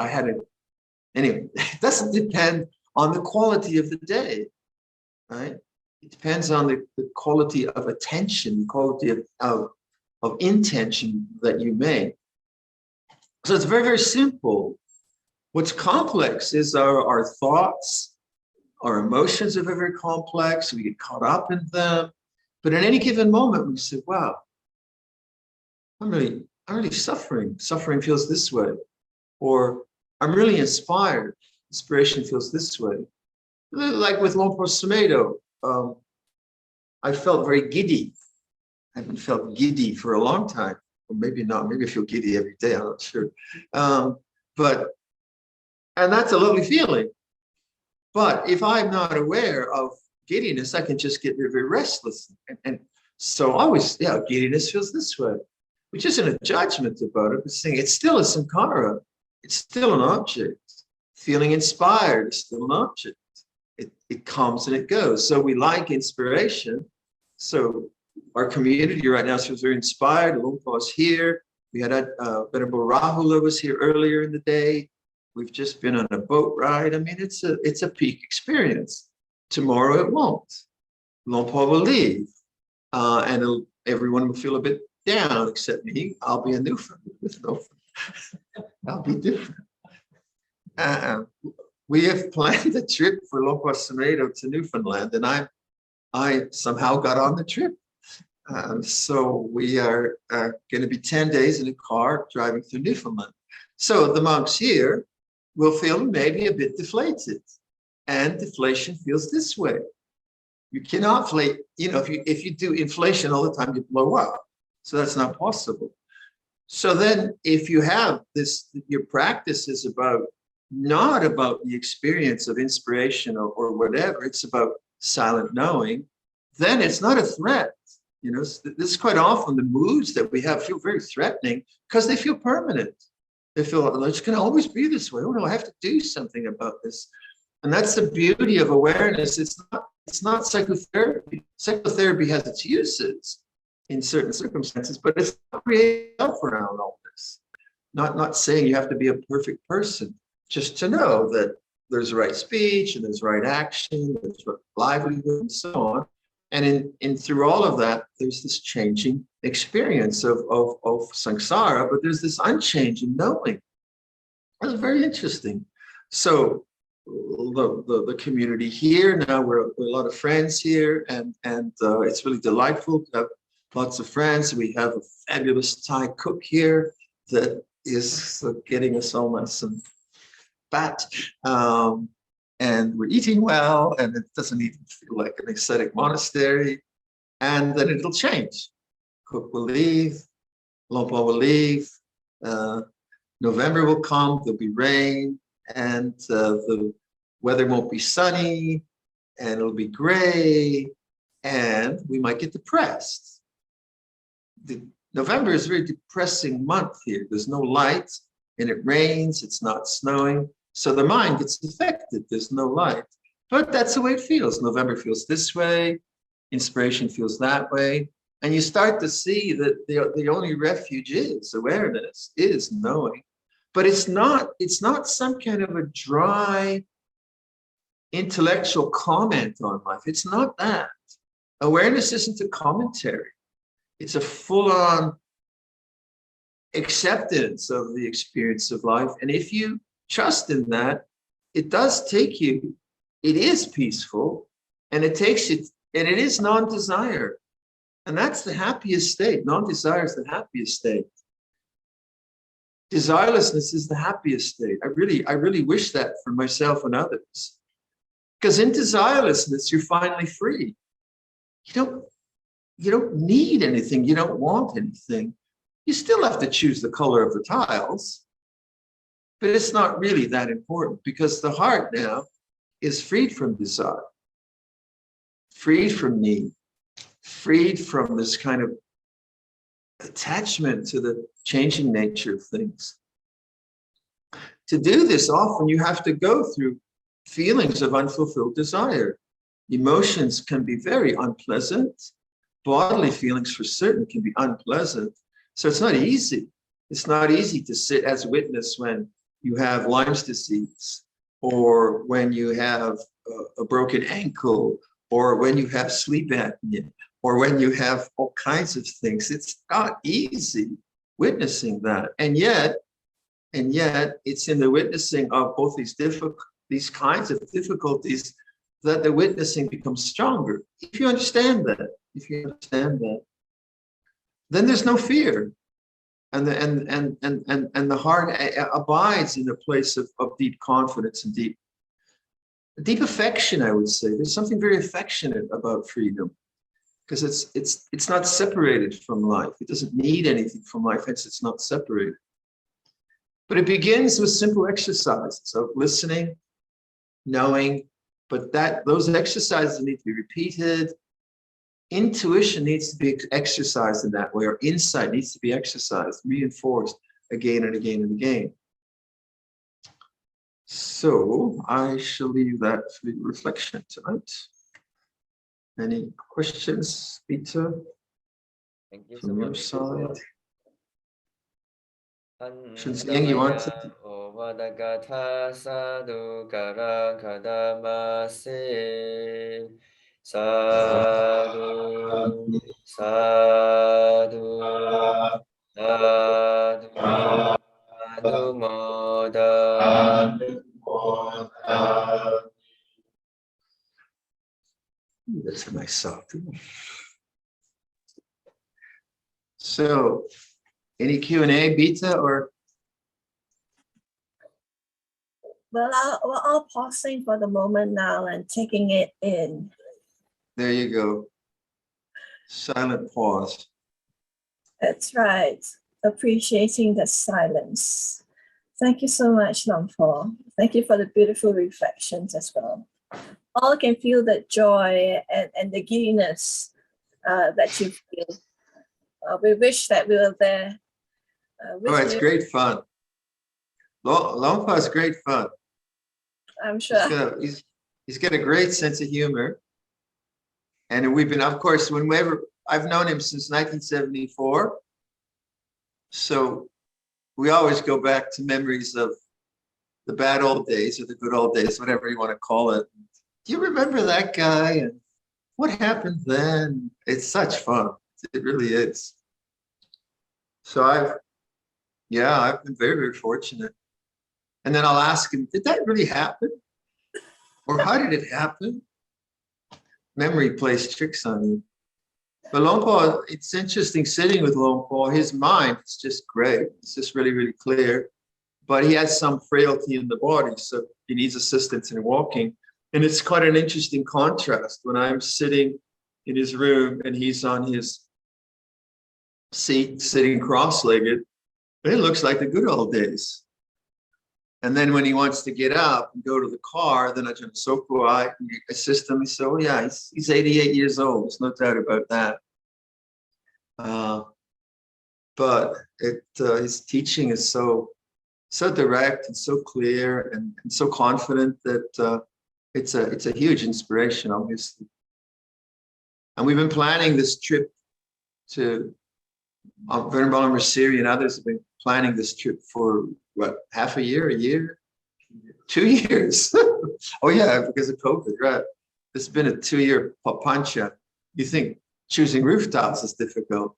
anyway, it doesn't depend on the quality of the day, right? It depends on the quality of attention, the quality of intention that you make. So it's very, very simple. What's complex is our thoughts, our emotions are very, very complex. We get caught up in them. But at any given moment, we say, wow, I'm really suffering. Suffering feels this way. Or I'm really inspired. Inspiration feels this way. Like with Luang Por I felt very giddy. I haven't felt giddy for a long time. Or maybe not. Maybe I feel giddy every day. I'm not sure. And that's a lovely feeling. But if I'm not aware of giddiness, I can just get very, very restless. And so always, giddiness feels this way, which isn't a judgment about it, but saying it's still a sankhara. It's still an object. Feeling inspired is still an object. It comes and it goes. So we like inspiration. So our community right now feels very inspired. Luang Por's here. We had Venerable Rahula was here earlier in the day. We've just been on a boat ride. I mean, it's a peak experience. Tomorrow it won't. Luang Por will leave. And everyone will feel a bit down except me. I'll be a Newfoundland with no friend. I'll be different. We have planned a trip for Luang Por to Newfoundland, and I somehow got on the trip. So we are going to be 10 days in a car driving through Newfoundland. So the monks here will feel maybe a bit deflated, and deflation feels this way. You cannot inflate, if you do inflation all the time, you blow up. So that's not possible. So then if you have this, your practice is not about the experience of inspiration or whatever, it's about silent knowing, then it's not a threat. This is quite often the moods that we have feel very threatening because they feel permanent. They feel it's going to always be this way. Oh no, I have to do something about this. And that's the beauty of awareness. It's not psychotherapy. Psychotherapy has its uses in certain circumstances, but it's not creating self around all this. Not saying you have to be a perfect person, just to know that there's right speech and there's right action, there's right livelihood and so on. And in through all of that, there's this changing experience of samsara, but there's this unchanging knowing. That's very interesting. So the community here, now we're a lot of friends here, and it's really delightful to have lots of friends. We have a fabulous Thai cook here that is getting us all nice and fat. And we're eating well, and it doesn't even feel like an ascetic monastery. And then it'll change. Cook will leave, Luang Por will leave, November will come, there'll be rain, and the weather won't be sunny, and it'll be gray, and we might get depressed. November is a very depressing month here. There's no light, and it rains, it's not snowing. So the mind gets affected, there's no light. But that's the way it feels. November feels this way, inspiration feels that way. And you start to see that the only refuge is awareness, is knowing. But it's not some kind of a dry intellectual comment on life. It's not that. Awareness isn't a commentary. It's a full-on acceptance of the experience of life. And if you trust in that, it does take you, it is peaceful, and it takes it, and it is non-desire. And that's the happiest state. Non-desire is the happiest state. Desirelessness is the happiest state. I really wish that for myself and others. Because in desirelessness, you're finally free. You don't need anything. You don't want anything. You still have to choose the color of the tiles, but it's not really that important because the heart now is freed from desire, freed from need, freed from this kind of attachment to the changing nature of things. To do this, often you have to go through feelings of unfulfilled desire. Emotions can be very unpleasant. Bodily feelings for certain can be unpleasant. So it's not easy. It's not easy to sit as witness when you have Lyme's disease, or when you have a broken ankle, or when you have sleep apnea, or when you have all kinds of things. It's not easy witnessing that. And yet it's in the witnessing of both these kinds of difficulties that the witnessing becomes stronger. If you understand that, then there's no fear. And the heart abides in a place of deep confidence and deep affection, I would say. There's something very affectionate about freedom, because it's not separated from life. It doesn't need anything from life, hence it's not separated. But it begins with simple exercises of listening, knowing, but those exercises need to be repeated. Intuition needs to be exercised in that way, or insight needs to be exercised, reinforced again and again and again. So I shall leave that for your reflection tonight. Any questions, Peter? Thank you so From your much. side? Transcending, you want to? Vadagata sadhu karakadama se sadhu sadhu sadhu sadhu moda. That's a nice sadhu. So, any Q&A, Bita, or? Well, we're all pausing for the moment now and taking it in. There you go. Silent pause. That's right. Appreciating the silence. Thank you so much, Luang Por. Thank you for the beautiful reflections as well. All can feel the joy and the giddiness that you feel. We wish that we were there. It's great fun. Luang Por is great fun. I'm sure. He's got a great sense of humor. And we've been, of course, I've known him since 1974. So we always go back to memories of the bad old days or the good old days, whatever you want to call it. Do you remember that guy? And what happened then? It's such fun. It really is. So I've been very, very fortunate. And then I'll ask him, did that really happen? Or how did it happen? Memory plays tricks on you. But Luang Por, it's interesting sitting with Luang Por. His mind is just great. It's just really, really clear. But he has some frailty in the body, so he needs assistance in walking. And it's quite an interesting contrast when I'm sitting in his room and he's on his seat, sitting cross-legged. It looks like the good old days. And then when he wants to get up and go to the car, then I just so quiet and assist him. So yeah, he's 88 years old. There's no doubt about that. But his teaching is so direct and so clear and so confident that it's a huge inspiration, obviously. And we've been planning this trip to Venerable Siri and others have been planning this trip for what, half a year, 2 years. Oh yeah, because of COVID, right? It's been a 2-year papancha. You think choosing rooftops is difficult.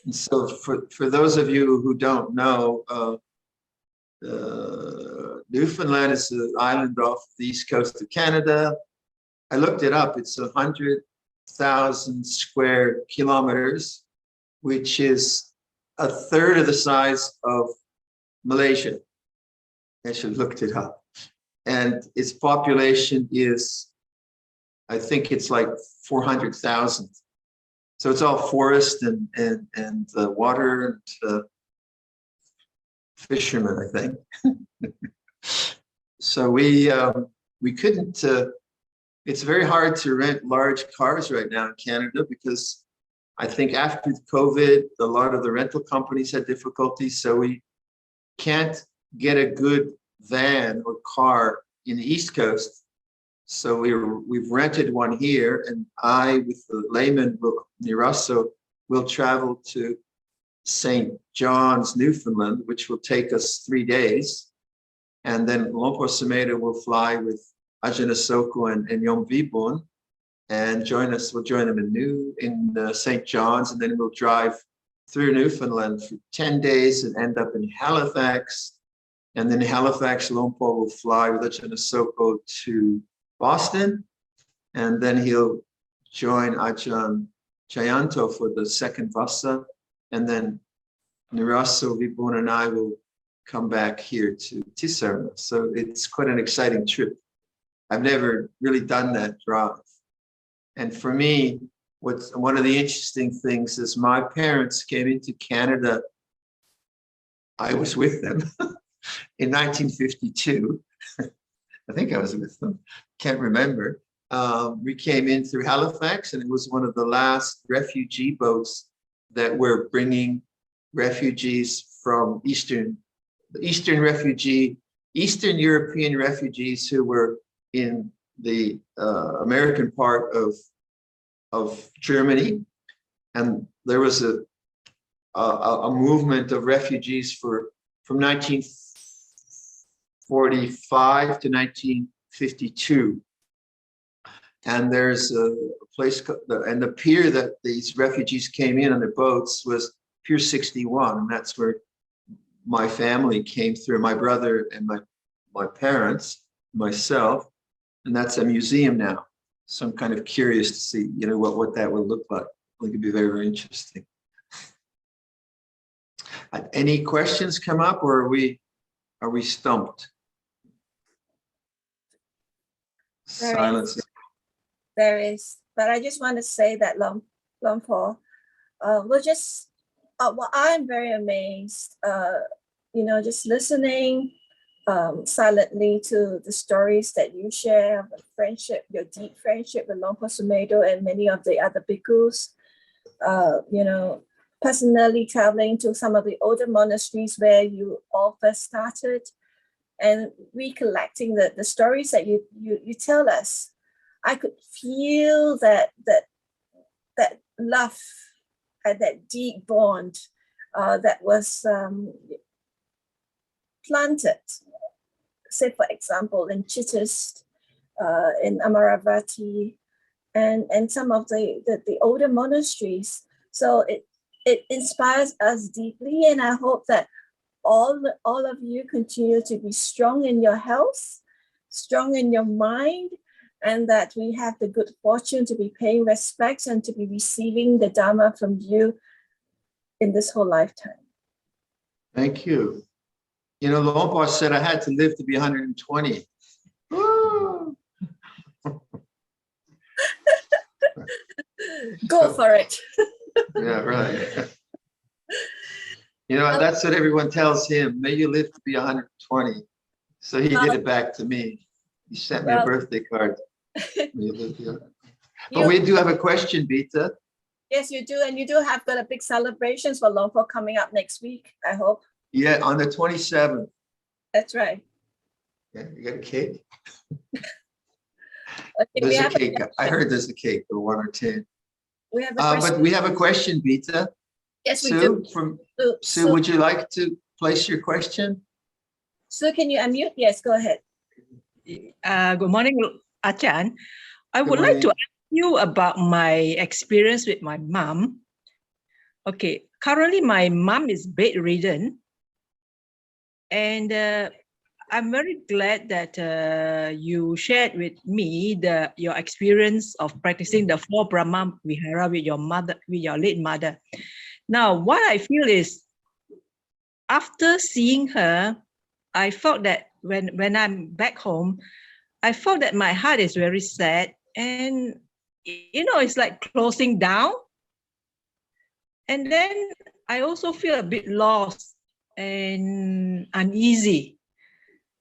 And so for those of you who don't know, Newfoundland is an island off the east coast of Canada. I looked it up. It's 100,000 square kilometers, which is a third of the size of Malaysia. I should have looked it up. And its population is, I think it's like 400,000. So it's all forest and water and fishermen, I think. So we couldn't, it's very hard to rent large cars right now in Canada because I think after COVID, a lot of the rental companies had difficulties. So we can't get a good van or car in the East Coast. So we've rented one here, and I, with the layman, Nirasso, will travel to St. John's, Newfoundland, which will take us 3 days. And then Luang Por Sumedho will fly with Ajahn Asoko and Yom Vibun and we'll join them in St. John's, and then we'll drive through Newfoundland for 10 days and end up in Halifax. And then Halifax, Luang Por will fly with Ajahn Asoko to Boston, and then he'll join Ajahn Jayanto for the second Vasa, and then Nirasso, Vibun, and I will come back here to Tisarma. So it's quite an exciting trip. I've never really done that drive. And for me, one of the interesting things is my parents came into Canada. I was with them in 1952. I think I was with them. Can't remember. We came in through Halifax, and it was one of the last refugee boats that were bringing refugees from Eastern European refugees who were in the American part of Germany. And there was a movement of refugees from 1945 to 1952. And there's a place, and the pier that these refugees came in on their boats was Pier 61. And that's where my family came through, my brother and my parents, myself. And that's a museum now. So I'm kind of curious to see, what that would look like. I think it'd be very, very interesting. Any questions come up, or are we stumped? Silence. There is, but I just want to say that Luang Por, well, I'm very amazed, just listening silently to the stories that you share of friendship, your deep friendship with Luang Por Sumedho and many of the other bhikkhus. Personally traveling to some of the older monasteries where you all first started, and recollecting the stories that you tell us. I could feel that love and that deep bond that was planted, say for example, in Chittist, in Amaravati, and some of the older monasteries. So it inspires us deeply, and I hope that all of you continue to be strong in your health, strong in your mind, and that we have the good fortune to be paying respects and to be receiving the Dharma from you in this whole lifetime. Thank you. Luang Por said I had to live to be 120. Go for it. Yeah, right. That's what everyone tells him. May you live to be 120. So he did it back to me. He sent me a birthday card. But we do have a question, Bita. Yes, you do. And you do have got a big celebrations for Luang Por coming up next week, I hope. Yeah, on the 27th. That's right. Yeah, you got a cake? Okay, there's a cake. I heard there's a cake, or 1 or 10. We have a question. But we have a question, Bita. Yes, we Sue, do. Sue, would you like to place your question? Sue, can you unmute? Yes, go ahead. Good morning, Achan. I Good would like to morning. ask you about my experience with my mom. Okay, currently my mom is bedridden, and I'm very glad that you shared with me your experience of practicing the 4 Brahma Vihara with your mother, with your late mother. Now, what I feel is, after seeing her, I felt that when I'm back home, I felt that my heart is very sad, and it's like closing down. And then I also feel a bit lost and uneasy.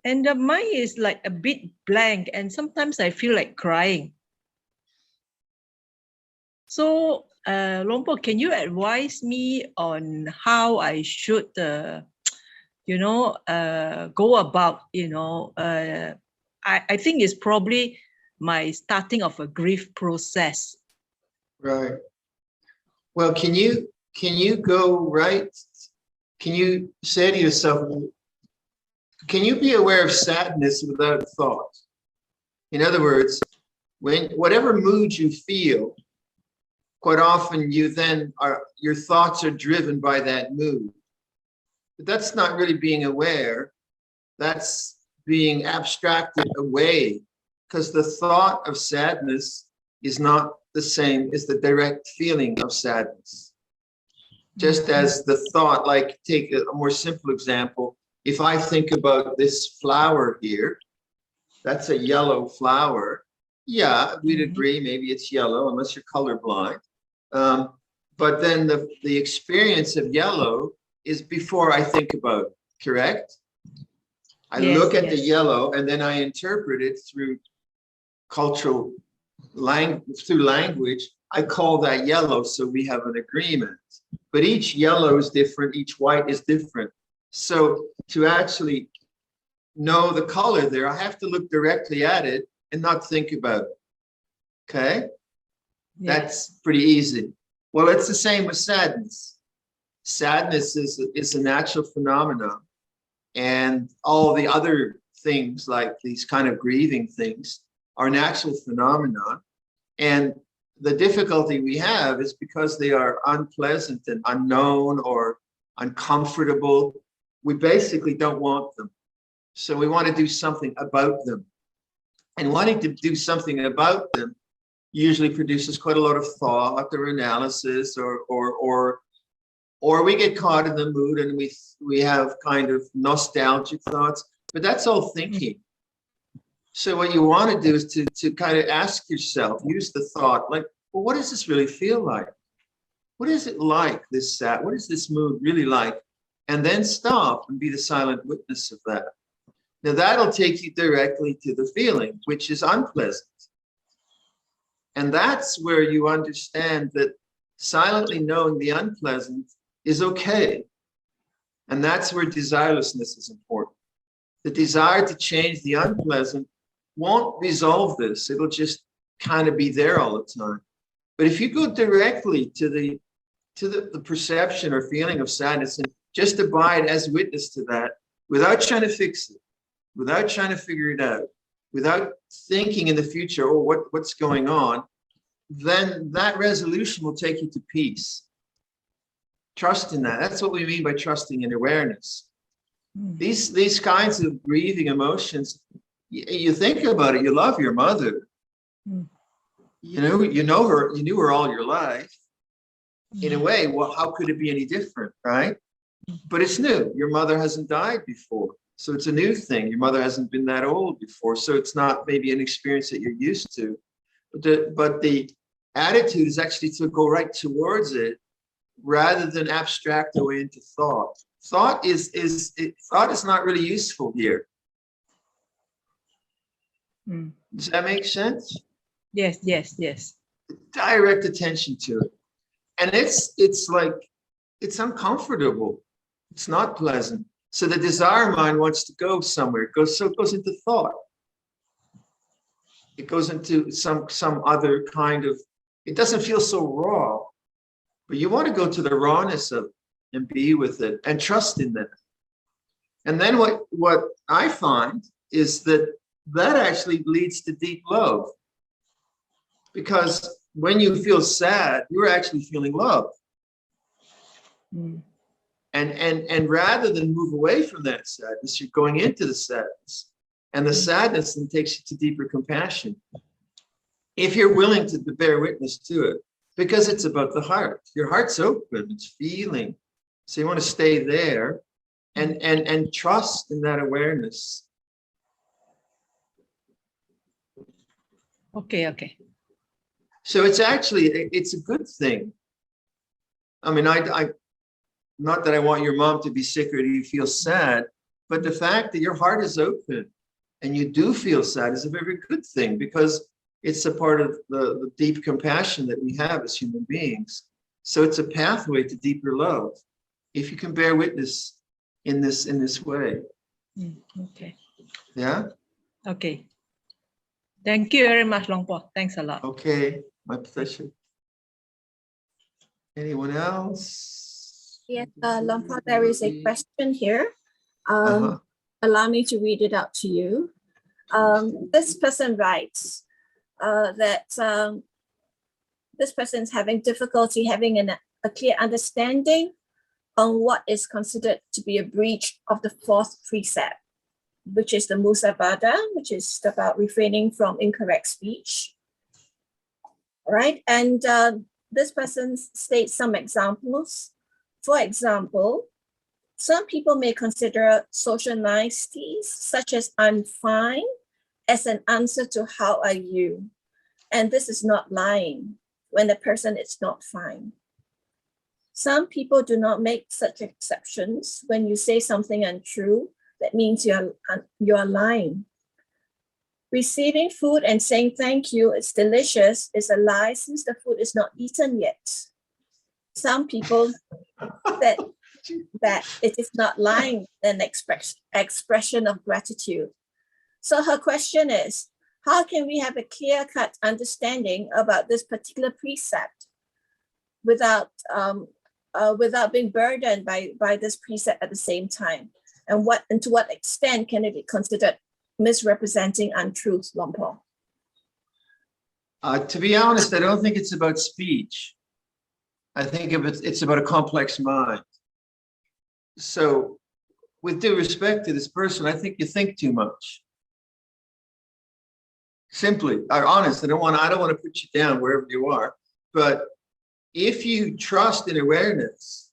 And the mind is like a bit blank, and sometimes I feel like crying. So, Luang Por, can you advise me on how I should, go about, I think it's probably my starting of a grief process. Right. Well, can you go right? Can you say to yourself, can you be aware of sadness without thought? In other words, whatever mood you feel, quite often your thoughts are driven by that mood. But that's not really being aware. That's being abstracted away, because the thought of sadness is not the same as the direct feeling of sadness. Just as the thought, like take a more simple example, if I think about this flower here, that's a yellow flower. Yeah, we'd agree, maybe it's yellow unless you're colorblind. But then the experience of yellow is before I think about it, correct? I look at the yellow and then I interpret it through cultural language. I call that yellow, so we have an agreement. But each yellow is different, each white is different. So to actually know the color there, I have to look directly at it and not think about it. Okay? That's pretty easy. Well, it's the same with sadness. Sadness is a natural phenomenon. And all the other things, like these kind of grieving things, are natural phenomena. And the difficulty we have is because they are unpleasant and unknown or uncomfortable, we basically don't want them. So we want to do something about them. And wanting to do something about them usually produces quite a lot of thought or analysis, or we get caught in the mood and we have kind of nostalgic thoughts, but that's all thinking. So what you want to do is to kind of ask yourself, use the thought, like, well, what does this really feel like? What is it like, this sad? What is this mood really like? And then stop and be the silent witness of that. Now that'll take you directly to the feeling, which is unpleasant. And that's where you understand that silently knowing the unpleasant is okay. And that's where desirelessness is important. The desire to change the unpleasant won't resolve this. It'll just kind of be there all the time. But if you go directly to the perception or feeling of sadness and just abide as witness to that, without trying to fix it, without trying to figure it out, without thinking in the future, oh, what's going on, then that resolution will take you to peace. Trust in that. That's what we mean by trusting in awareness. These kinds of grieving emotions, you think about it, you love your mother. You know her, you knew her all your life. In a way, well, how could it be any different, right? But it's new. Your mother hasn't died before. So it's a new thing. Your mother hasn't been that old before. So it's not maybe an experience that you're used to. But the attitude is actually to go right towards it rather than abstract away into thought. Thought is not really useful here. Does that make sense? Yes. Direct attention to it. And it's like, it's uncomfortable. It's not pleasant. So the desire mind wants to go somewhere. It goes into thought. It goes into some other kind of, it doesn't feel so raw, But you want to go to the rawness of it and be with it and trust in that. And then what I find is that actually leads to deep love. Because when you feel sad, you're actually feeling love. Mm. And rather than move away from that sadness, you're going into the sadness. And the sadness then takes you to deeper compassion. If you're willing to bear witness to it, because it's about the heart. Your heart's open, it's feeling. So you want to stay there and trust in that awareness. Okay. So it's actually, it's a good thing. I mean, I not that I want your mom to be sick or you feel sad, but the fact that your heart is open and you do feel sad is a very good thing, because it's a part of the deep compassion that we have as human beings. So it's a pathway to deeper love, if you can bear witness in this way. Okay. Yeah. Okay. Thank you very much, Luang Por. Thanks a lot. Okay, my pleasure. Anyone else? Yes, Luang Por, there is a question here. Allow me to read it out to you. This person writes that this person is having difficulty having a clear understanding on what is considered to be a breach of the fourth precept, which is the Musavada, which is about refraining from incorrect speech. All right, and this person states some examples. For example, some people may consider social niceties, such as "I'm fine," as an answer to "How are you?" And this is not lying when the person is not fine. Some people do not make such exceptions. When you say something untrue, that means you are lying. Receiving food and saying thank you, it's delicious, is a lie since the food is not eaten yet. Some people said that it is not lying, an expression of gratitude. So her question is, how can we have a clear-cut understanding about this particular precept without being burdened by this precept at the same time? And to what extent can it be considered misrepresenting untruth, Luang Por? To be honest, I don't think it's about speech. I think it's about a complex mind. So with due respect to this person, I think you think too much. Simply, I'm honest, I don't want to put you down wherever you are, but if you trust in awareness,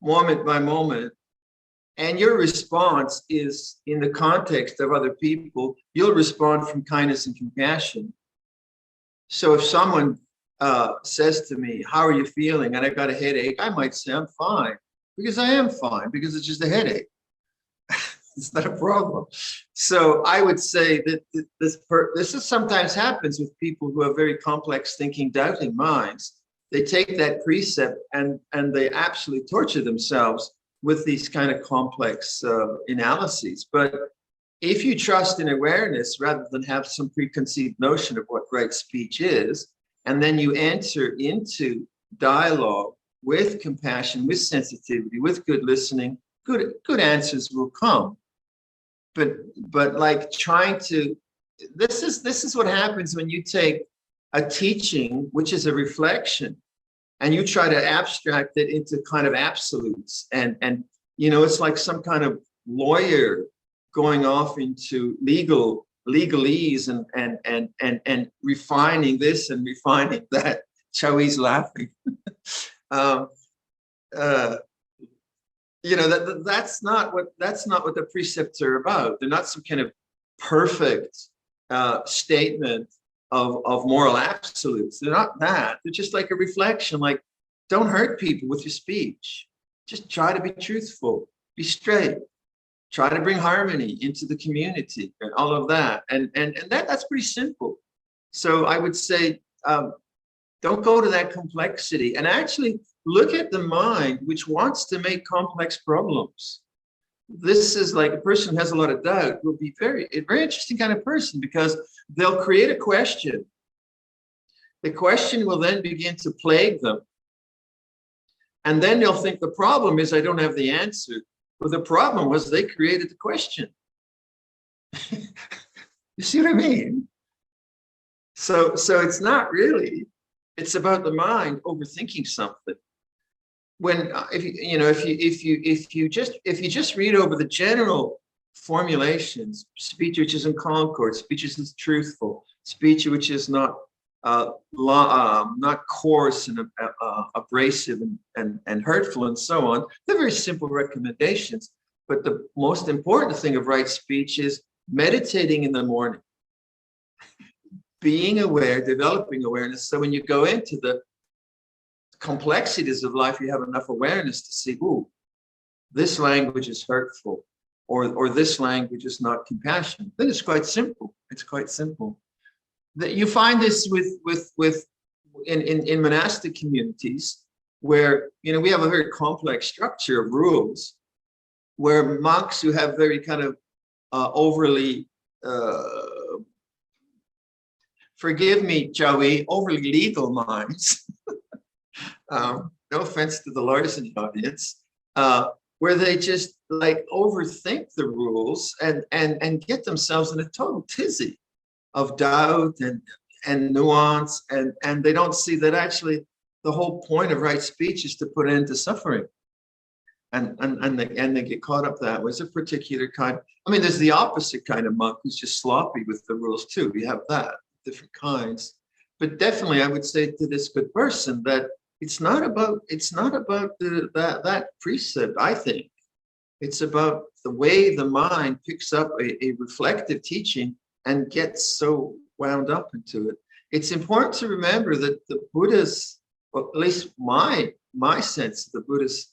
moment by moment, and your response is in the context of other people, you'll respond from kindness and compassion. So if someone says to me, "How are you feeling?" and I got a headache, I might say, "I'm fine," because I am fine, because it's just a headache. It's not a problem. So I would say that this is sometimes happens with people who have very complex thinking, doubting minds. They take that precept and they absolutely torture themselves with these kind of complex analyses. But if you trust in awareness rather than have some preconceived notion of what right speech is, and then you enter into dialogue with compassion, with sensitivity, with good listening, good answers will come. But like trying to, this is what happens when you take a teaching, which is a reflection, and you try to abstract it into kind of absolutes. And you know, it's like some kind of lawyer going off into legalese and refining this and refining that. Chowie's laughing. You know, that's not what the precepts are about. They're not some kind of perfect statement of moral absolutes. They're not that. They're just like a reflection. Like, don't hurt people with your speech. Just try to be truthful. Be straight. Try to bring harmony into the community and all of that. And that's pretty simple. So I would say, don't go to that complexity, and actually look at the mind which wants to make complex problems. This is like a person who has a lot of doubt will be a very interesting kind of person, because they'll create a question. The question will then begin to plague them. And then they'll think the problem is I don't have the answer. Well, the problem was they created the question. You see what I mean? So it's not really, it's about the mind overthinking something. When if you just read over the general formulations, speech which is in concord, speech which is truthful, speech which is not coarse and abrasive and hurtful and so on, they're very simple recommendations. But the most important thing of right speech is meditating in the morning, being aware, developing awareness. So when you go into the complexities of life, you have enough awareness to see, ooh, this language is hurtful, or this language is not compassionate. Then it's quite simple. It's quite simple. That you find this in monastic communities where we have a very complex structure of rules, where monks who have very kind of overly forgive me, Joey, overly legal minds. No offense to the lawyers in the audience, where they just like overthink the rules and get themselves in a total tizzy of doubt and nuance, and they don't see that actually the whole point of right speech is to put an end to suffering. And they get caught up that way. It's a particular kind. I mean, there's the opposite kind of monk who's just sloppy with the rules too. We have that, different kinds. But definitely, I would say to this good person that it's not about that precept. I think it's about the way the mind picks up a reflective teaching and gets so wound up into it. It's important to remember that the Buddha's, or at least my sense of the Buddha's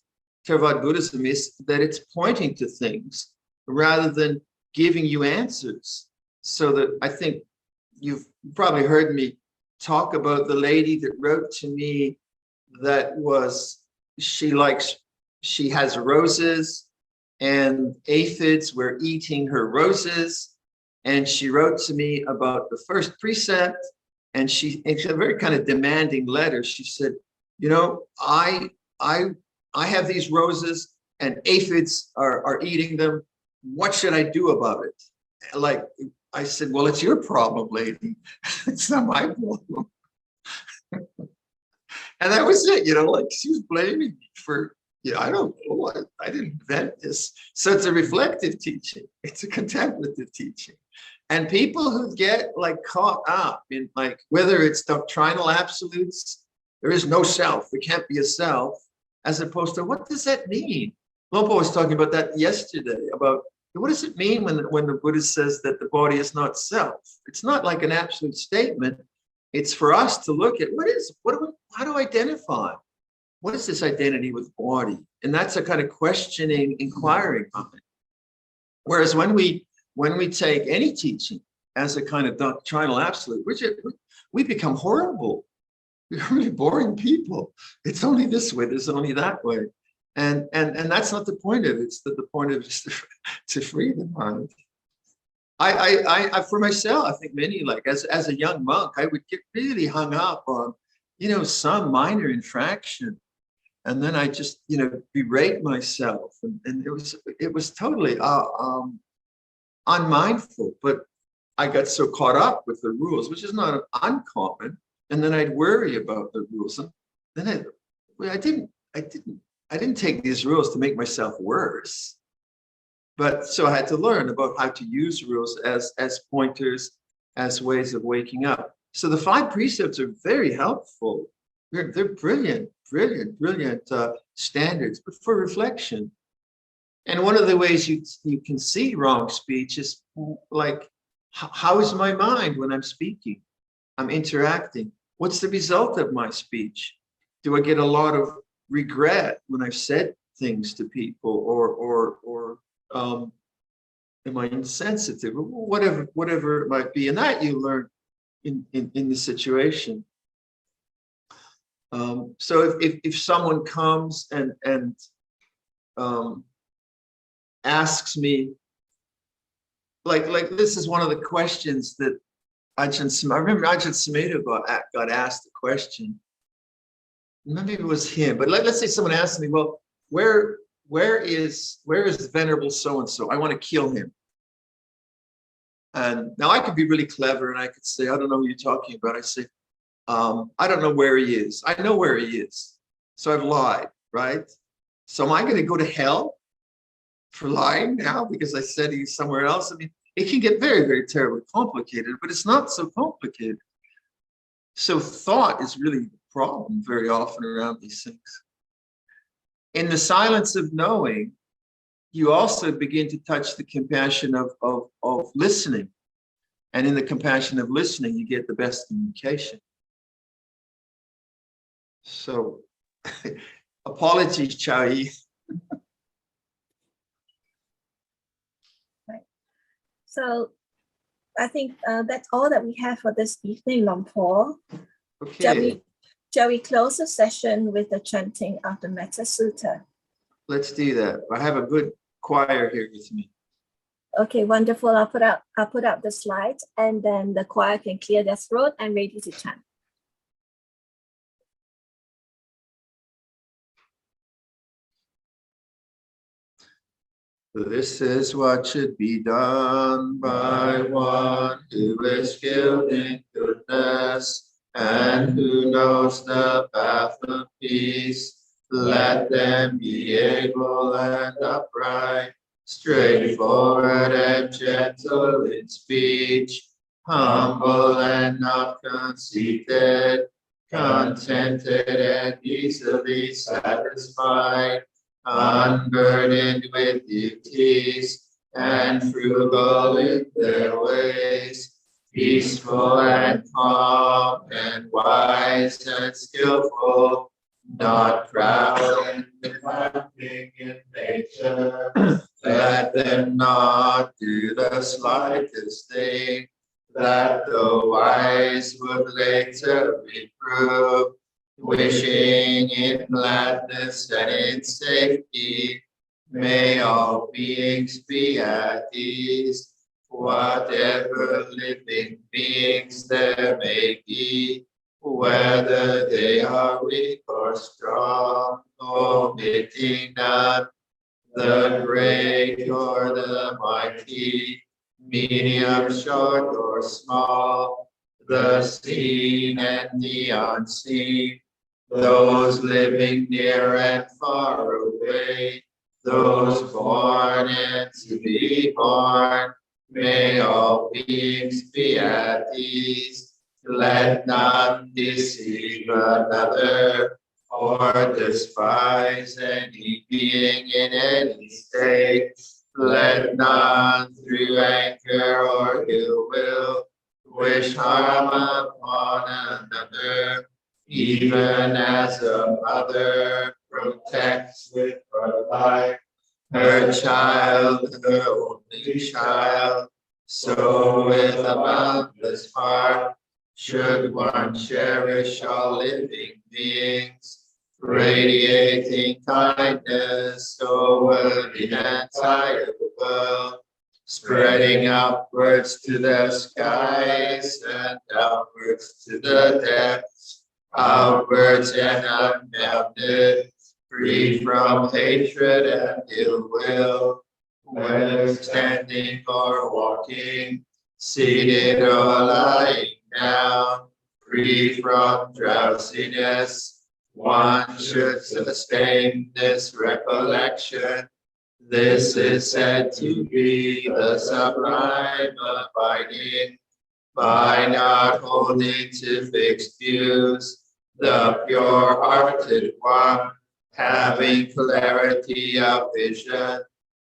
Theravada Buddhism is that it's pointing to things rather than giving you answers. So that I think you've probably heard me talk about the lady that wrote to me that was, she has roses and aphids were eating her roses. And she wrote to me about the first precept, and it's a very kind of demanding letter. She said, I have these roses and aphids are eating them. What should I do about it? Like, I said, well, it's your problem, lady. It's not my problem. And that was it, like she was blaming me for, I don't know, I didn't invent this. So it's a reflective teaching. It's a contemplative teaching. And people who get like caught up in like, whether it's doctrinal absolutes, there is no self, there can't be a self, as opposed to what does that mean? Luang Por was talking about that yesterday, about what does it mean when the Buddha says that the body is not self? It's not like an absolute statement. It's for us to look at how do I identify? What is this identity with body? And that's a kind of questioning, inquiring mind. Whereas when we take any teaching as a kind of doctrinal absolute, we become horrible. We're really boring people. It's only this way, there's only that way. And that's not the point of it. It's the point of it is to free the mind. I for myself, I think many, like as a young monk, I would get really hung up on, some minor infraction. And then I just, berate myself. And it was totally unmindful, but I got so caught up with the rules, which is not uncommon. And then I'd worry about the rules. And then I didn't take these rules to make myself worse. But so I had to learn about how to use rules as pointers, as ways of waking up. So the 5 precepts are very helpful. They're brilliant standards, but for reflection. And one of the ways you can see wrong speech is like, how is my mind when I'm speaking? I'm interacting. What's the result of my speech? Do I get a lot of regret when I've said things to people, or am I insensitive, or whatever it might be? And that you learn in the situation. So if someone comes and asks me, like this is one of the questions that I remember Ajahn Sumedho got asked a question. maybe it was him, but let's say someone asked me, well, where is Venerable so-and-so? I want to kill him. And now I could be really clever and I could say, I don't know who you're talking about. I say, I don't know where he is. I know where he is. So I've lied, right? So am I going to go to hell for lying now because I said he's somewhere else? I mean, it can get very, very terribly complicated, but it's not so complicated. So thought is really the problem very often around these things. In the silence of knowing, you also begin to touch the compassion of listening. And in the compassion of listening, you get the best communication. So apologies, Chai. Right. So I think that's all that we have for this evening, Luang Por. Okay, Shall we close the session with the chanting of the Metta Sutta? let's do that. I have a good choir here with me. Okay, wonderful. I'll put up the slides and then the choir can clear their throat and ready to chant. This is what should be done by one who is skilled in goodness and who knows the path of peace. Let them be able and upright, straightforward and gentle in speech, humble and not conceited, contented and easily satisfied, unburdened with duties, and frugal in their ways, peaceful and calm, and wise and skillful, not proud and demanding in nature. Let them not do the slightest thing that the wise would later reprove, wishing in gladness and in safety. May all beings be at ease, whatever living beings there may be, whether they are weak or strong, omitting none, the great or the mighty, medium, short or small, the seen and the unseen, those living near and far away, those born and to be born. May all beings be at ease. Let none deceive another or despise any being in any state. Let none through anger or ill will wish harm upon another, even as a mother protects with her life her child, her only child. So with a boundless heart should one cherish all living beings, radiating kindness over the entire world, spreading upwards to the skies and downwards to the depths, outwards and unbounded, free from hatred and ill will, whether standing or walking, seated or lying down, free from drowsiness. One should sustain this recollection. This is said to be the sublime abiding, by not holding to fixed views, the pure-hearted one, having clarity of vision,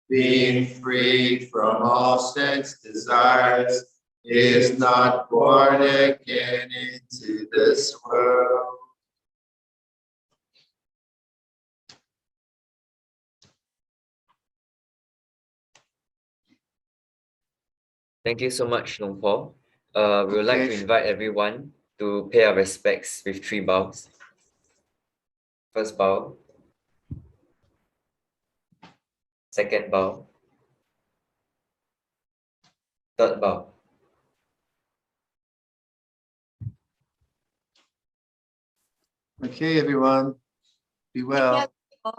being freed from all sense desires, is not born again into this world. Thank you so much, Luang Por. We would like to invite everyone to pay our respects with 3 bows. First bow. Second bow. Third bow. Okay, everyone. Be well. Take care.